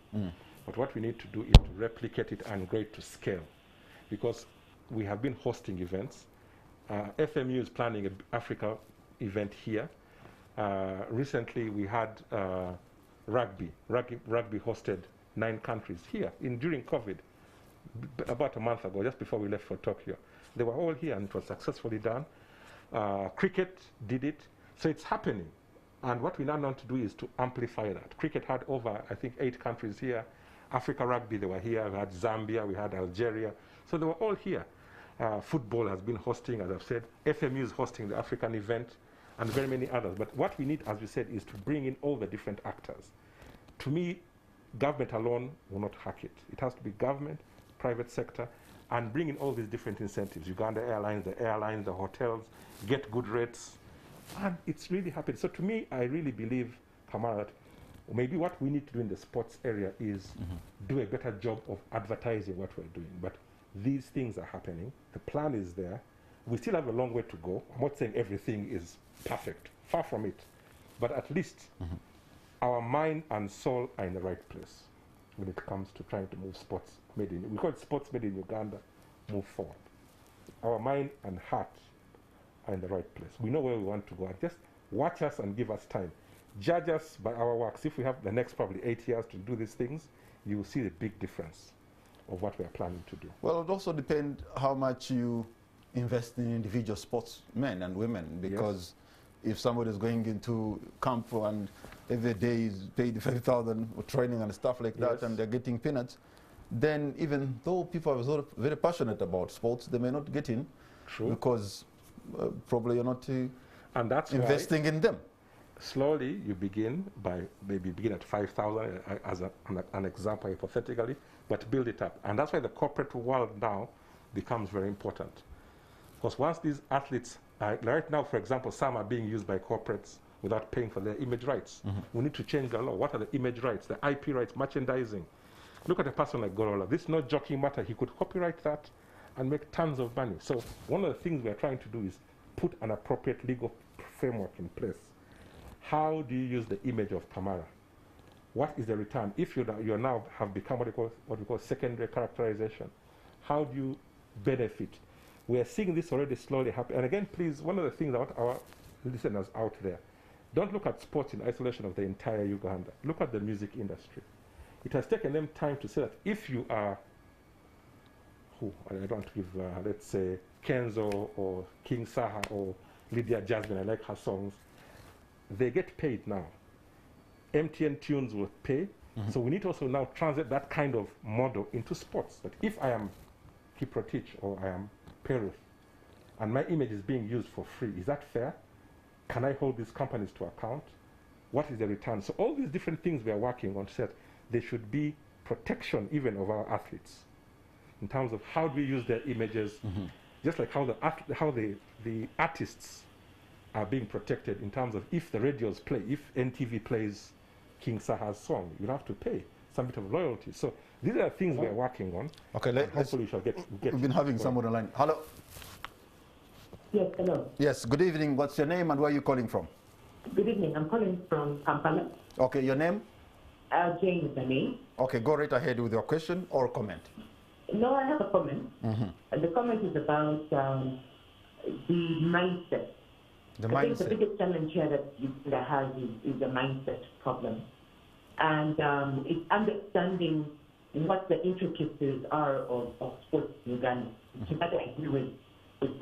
but what we need to do is to replicate it and grow it to scale, because we have been hosting events. FMU is planning an Africa event here. Recently, we had rugby. Rugby hosted 9 countries here during COVID. About a month ago, just before we left for Tokyo. They were all here and it was successfully done. Cricket did it. So it's happening. And what we now want to do is to amplify that. Cricket had over, I think, 8 countries here. Africa Rugby, they were here. We had Zambia, we had Algeria. So they were all here. Football has been hosting, as I've said. FMU is hosting the African event and very many others. But what we need, as we said, is to bring in all the different actors. To me, government alone will not hack it. It has to be government, private sector, and bring in all these different incentives. Uganda Airlines, the hotels, get good rates. And it's really happening. So to me, I really believe, Kamara, that maybe what we need to do in the sports area is do a better job of advertising what we're doing. But these things are happening. The plan is there. We still have a long way to go. I'm not saying everything is perfect. Far from it. But at least our mind and soul are in the right place when it comes to trying to move sports made in, we call it sports made in Uganda, move forward. Our mind and heart are in the right place. We know where we want to go. Just watch us and give us time. Judge us by our works. If we have the next probably 8 years to do these things, you will see the big difference of what we are planning to do. Well, it also depends how much you invest in individual sportsmen and women, because if somebody is going into camp and every day is paid 5,000 for training and stuff like that, and they're getting peanuts, then even though people are very passionate about sports, they may not get in. True. Because probably you're not and that's investing in them. Slowly, you begin by maybe begin at 5,000 as an example, hypothetically, but build it up. And that's why the corporate world now becomes very important. Because once these athletes, right now, for example, some are being used by corporates without paying for their image rights. We need to change the law. What are the image rights, the IP rights, merchandising? Look at a person like Gorola. This is not joking matter. He could copyright that and make tons of money. So one of the things we're trying to do is put an appropriate legal framework in place. How do you use the image of Kamara? What is the return? If you now have become what we call secondary characterization, how do you benefit? We are seeing this already slowly happen. And again, please, one of the things about our listeners out there, don't look at sports in isolation of the entire Uganda. Look at the music industry. It has taken them time to say that if you are, I don't want to give, let's say, Kenzo or King Saha or Lydia Jasmine, I like her songs, they get paid now. MTN Tunes will pay. So we need to also now translate that kind of model into sports. That if I am Kiprotich or I am Perith and my image is being used for free, is that fair? Can I hold these companies to account? What is the return? So all these different things we are working on said there should be protection even of our athletes in terms of how do we use their images, just like how the artists are being protected in terms of if the radios play, if NTV plays King Saha's song, you have to pay some bit of loyalty. So these are things we are working on. Okay, hopefully we shall get we've been having someone online. Hello. Yes, hello. Yes, good evening. What's your name and where are you calling from? Good evening. I'm calling from Kampala. Okay, your name? Jane is the name. Okay, go right ahead with your question or comment. No, I have a comment. The comment is about the mindset. I think the biggest challenge here that Uganda has is the mindset problem. And it's understanding what the intricacies are of sports in Uganda. So that I agree with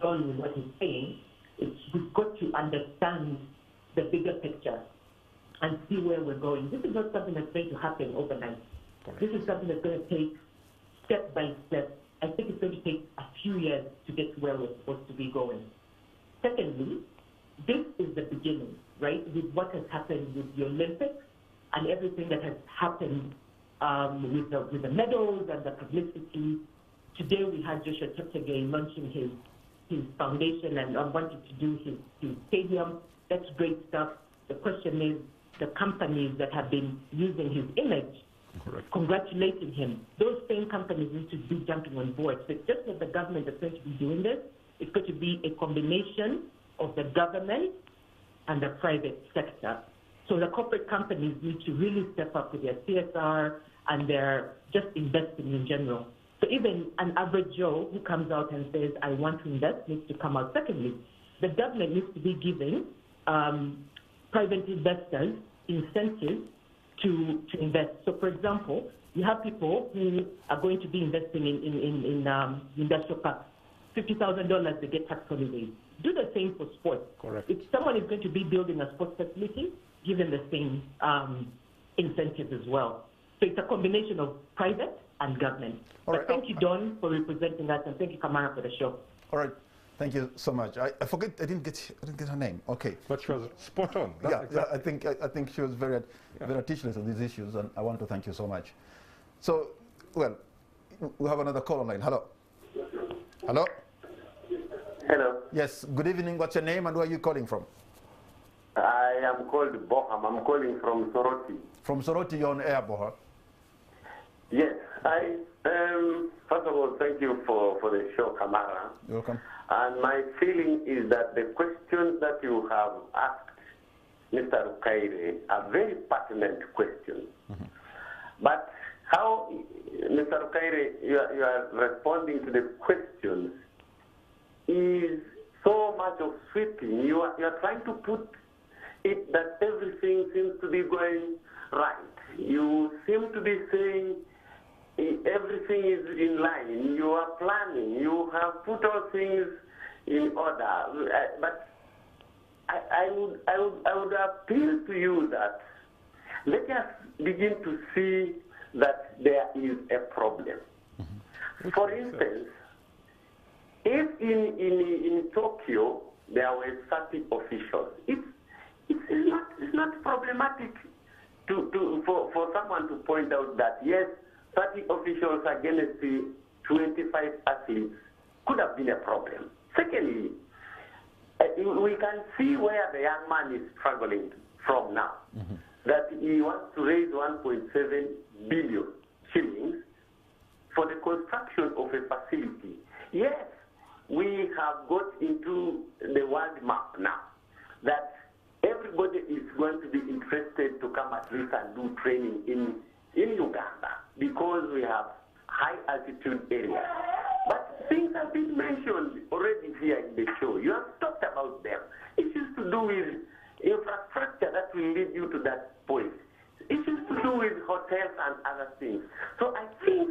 Don with what he's saying. We've got to understand the bigger picture and see where we're going. This is not something that's going to happen overnight. Correct. This is something that's going to take step by step. I think it's going to take a few years to get to where we're supposed to be going. Secondly, this is the beginning, right, with what has happened with the Olympics and everything that has happened with the medals and the publicity. Today we had Joshua Cheptegei launching his foundation and wanting to do his stadium. That's great stuff. The question is the companies that have been using his image, congratulating him. Those same companies need to be jumping on board. So it's just not the government that's going to be doing this. It's going to be a combination of the government and the private sector. So the corporate companies need to really step up with their CSR and their just investing in general. So even an average Joe who comes out and says, I want to invest, needs to come out. Secondly, the government needs to be giving private investors incentives to invest. So for example, you have people who are going to be investing in industrial parks. $50,000 they get tax holidays. Do the same for sports. Correct. If someone is going to be building a sports facility, give them the same incentives as well. So it's a combination of private and government. But thank you, Don, for representing us, and thank you, Kamara, for the show. All right. Thank you so much. I forget. I didn't get her name. Okay. But she was spot on. I think she was very articulate on these issues, and I want to thank you so much. So, well, we have another call online. Hello. Hello. Hello. Yes. Good evening. What's your name and where are you calling from? I am called Boham. I'm calling from Soroti. From Soroti, you're on air, Boham. Yes. First of all, thank you for the show, Kamara. You're welcome. And my feeling is that the questions that you have asked Mr. Rukaire are very pertinent questions. But how, Mr. Rukaire, you are responding to the questions is so much of sweeping. You are trying to put it that everything seems to be going right. You seem to be saying everything is in line. You are planning. You have put all things in order. But I would appeal to you that let us begin to see that there is a problem. For instance, if in Tokyo there were 30 officials, it's not problematic for someone to point out that yes, 30 officials against the 25 athletes could have been a problem. Secondly, we can see where the young man is struggling from now. That he wants to raise 1.7 billion shillings for the construction of a facility. Yes, we have got into the world map now that everybody is going to be interested to come at least and do training in Uganda because we have high altitude areas. But things have been mentioned already here in the show. You have talked about them. Issues to do with infrastructure that will lead you to that point. Issues to do with hotels and other things. So I think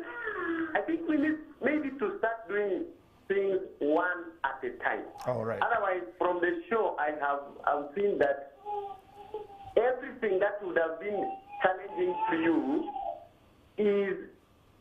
we need maybe to start doing things one at a time. All right. Otherwise, from the show, I've seen that everything that would have been challenging to you is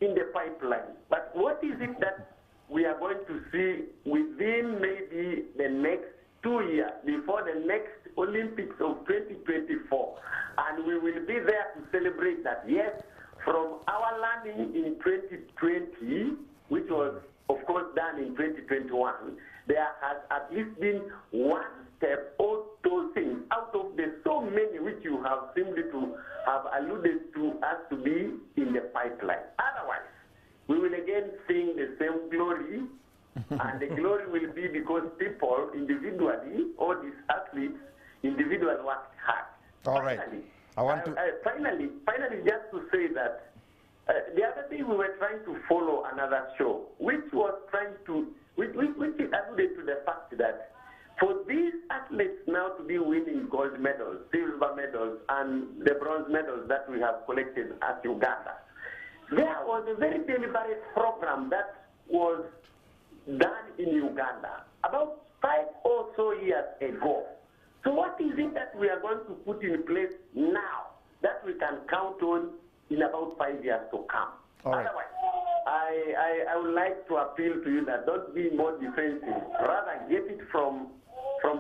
in the pipeline. But what is it that we are going to see within maybe the next 2 years before the next Olympics of 2024? And we will be there to celebrate that. Yes, from our learning in 2020, which was, of course, done in 2021, there has at least been one step or two things out of the so many which you have seemed to have alluded to as to be in the pipeline. Otherwise, we will again sing the same glory, and the glory will be because people individually, all these athletes, individually worked hard. All right. Finally, just to say that the other day we were trying to follow another show, which was trying to, which alluded to the fact that for these athletes now to be winning gold medals, silver medals, and the bronze medals that we have collected at Uganda, there was a very deliberate program that was done in Uganda about 5 or so years ago. So what is it that we are going to put in place now that we can count on in about 5 years to come? All right. Otherwise, I would like to appeal to you that don't be more defensive. Rather, get it from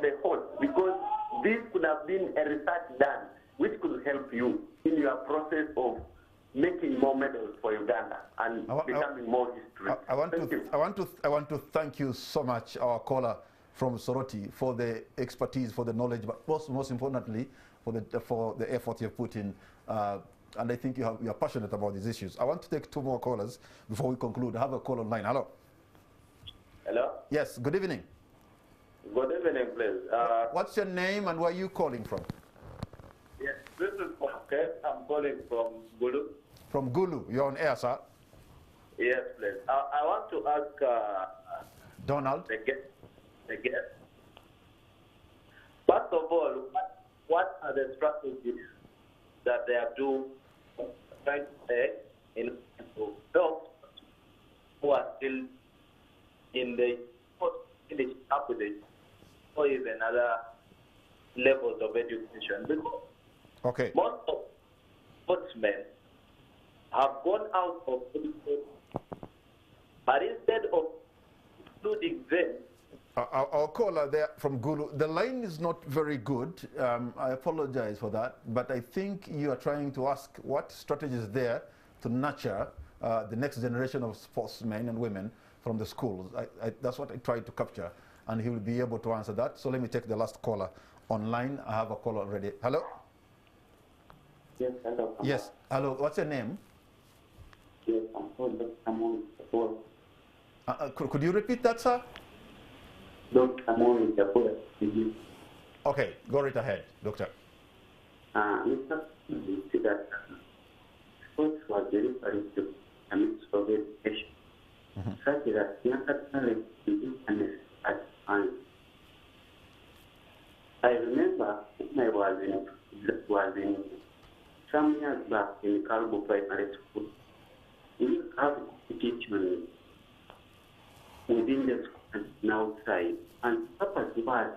the host, because this could have been a research done which could help you in your process of making more medals for Uganda and becoming more history. I want to thank you so much, our caller from Soroti, for the expertise, for the knowledge, but most importantly, for the effort you've put in. And I think you are passionate about these issues. I want to take 2 more callers before we conclude. I have a call online. Hello. Hello. Yes. Good evening. Good evening, please. What's your name and where are you calling from? Yes, this is okay. I'm calling from Gulu. From Gulu. You're on air, sir. Yes, please. I want to ask Donald. The guest. First of all, what are the strategies that they are doing trying to take in to help who are still in the finish up with it or even other levels of education? Because most of sportsmen have gone out of education, but instead of including them. Our caller there from Gulu, the line is not very good. I apologize for that, but I think you are trying to ask what strategies there to nurture the next generation of sportsmen and women from the schools. That's what I tried to capture, and he will be able to answer that. So let me take the last caller online. I have a caller already. Hello? Yes, hello. Yes, hello. What's your name? Yes, I'm called Dr. Could you repeat that, sir? Dr. Moni Japura. Okay, go right ahead, doctor. Mr. that sports was referring to a mix of education, such that naturally the internet at times. I remember when I was in some years back in Kalbo Primary School, we have competition within the school and outside, and purpose was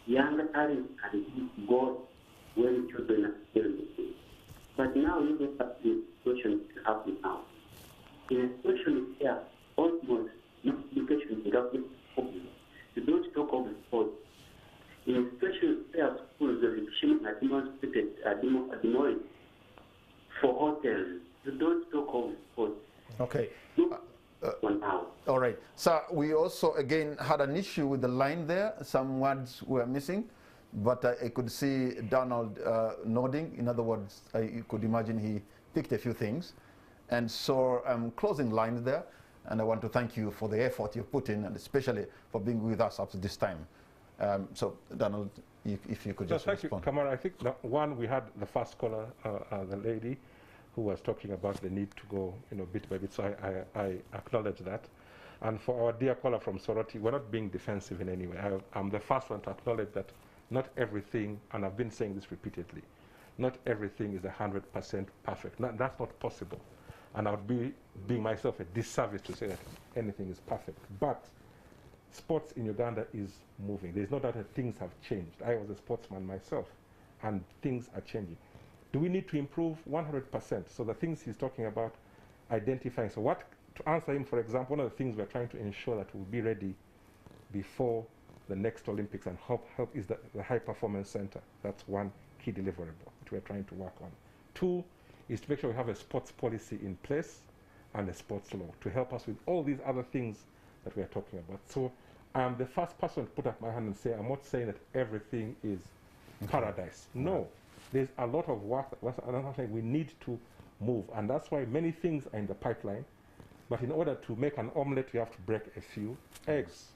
younger talents can go when children are still missing. But now you look at the situation happening now. In a situation where almost no education without problem, you don't talk of sports. In a situation where schools of education are demolished for hotels, you don't talk of sports. Okay. Now. All right. Sir, we also, again, had an issue with the line there. Some words were missing, but I could see Donald nodding. In other words, you could imagine he picked a few things. And so I'm closing lines there, and I want to thank you for the effort you've put in, and especially for being with us up to this time. So, Donald, if you could just respond. Thank you, Kamara. I think one, we had the first caller, the lady, who was talking about the need to go, bit by bit. So I acknowledge that. And for our dear caller from Soroti, we're not being defensive in any way. I'm the first one to acknowledge that not everything, and I've been saying this repeatedly, not everything is 100% perfect. That's not possible. And I would be being myself a disservice to say that anything is perfect. But sports in Uganda is moving. There's no doubt that things have changed. I was a sportsman myself, and things are changing. Do we need to improve? 100%. So the things he's talking about, identifying. So what, to answer him, for example, one of the things we're trying to ensure that we'll be ready before the next Olympics and help is the High Performance Center. That's one key deliverable that we're trying to work on. 2 is to make sure we have a sports policy in place and a sports law to help us with all these other things that we're talking about. So I'm the first person to put up my hand and say, I'm not saying that everything is paradise. No, there's a lot of work that we need to move, and that's why many things are in the pipeline. But in order to make an omelette, you have to break a few eggs.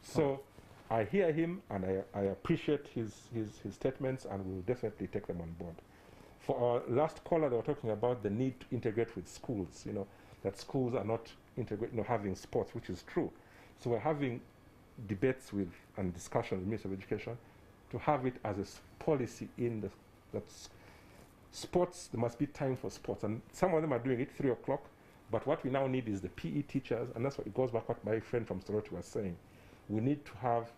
So I hear him, and I appreciate his statements, and we'll definitely take them on board. For our last caller, they were talking about the need to integrate with schools, that schools are not having sports, which is true. So we're having debates with and discussions with the Ministry of Education to have it as a policy in that sports, there must be time for sports. And some of them are doing it 3 o'clock, but what we now need is the PE teachers, and that's what it goes back what my friend from Soroti was saying. We need to have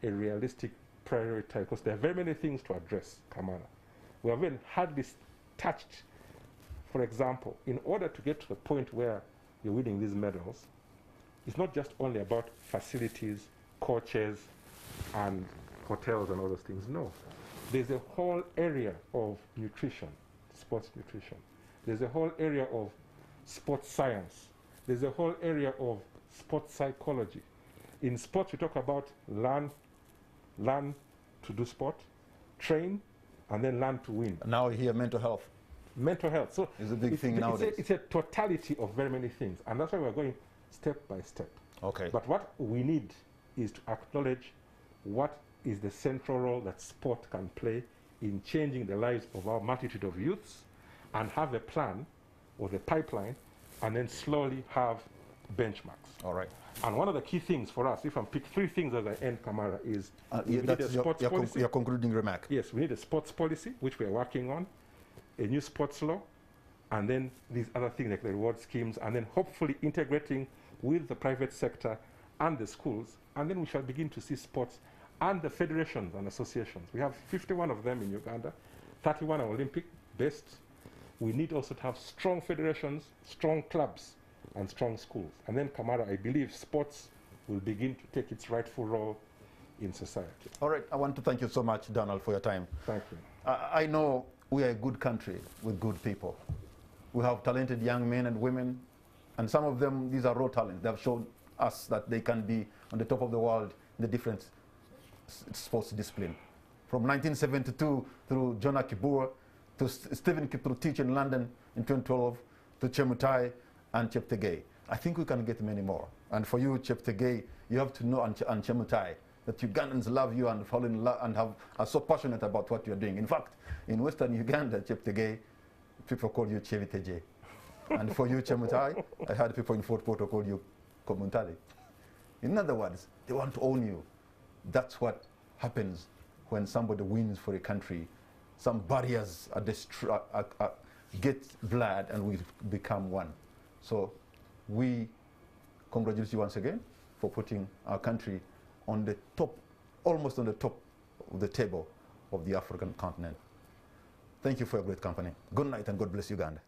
a realistic priority, because there are very many things to address, Kamara. We have even hardly touched, for example, in order to get to the point where you're winning these medals, it's not just only about facilities, coaches, and hotels and all those things. No. There's a whole area of nutrition, sports nutrition. There's a whole area of sports science. There's a whole area of sports psychology. In sports, we talk about learn to do sport, train, and then learn to win. Now here, mental health. Mental health. So it's a big thing nowadays. It's a totality of very many things, and that's why we're going step by step. Okay. But what we need is to acknowledge what is the central role that sport can play in changing the lives of our multitude of youths, and have a plan or the pipeline, and then slowly have benchmarks. All right. And one of the key things for us, if I pick 3 things as I end, Kamara, is we need a sports policy. Your concluding remark. Yes, we need a sports policy, which we are working on, a new sports law, and then these other things like the reward schemes, and then hopefully integrating with the private sector and the schools, and then we shall begin to see sports and the federations and associations. We have 51 of them in Uganda, 31 are Olympic-based. We need also to have strong federations, strong clubs, and strong schools. And then, Kamara, I believe sports will begin to take its rightful role in society. All right, I want to thank you so much, Donald, for your time. Thank you. I know we are a good country with good people. We have talented young men and women, and some of them, these are raw talents. They have shown us that they can be on the top of the world in the different sports discipline. From 1972 through John Akibua, to Stephen Kiprotich in London in 2012, to Chemutai and Cheptegei. I think we can get many more. And for you, Cheptegei, you have to know, and Chemutai, that Ugandans love you and fall in love and are so passionate about what you're doing. In fact, in Western Uganda, Cheptegei, people call you Cheviteje. And for you, Chemutai, I heard people in Fort Portal call you Komuntali. In other words, they want to own you. That's what happens when somebody wins for a country. Some barriers get blurred and we become one. So we congratulate you once again for putting our country on the top, almost on the top of the table of the African continent. Thank you for your great company. Good night and God bless Uganda.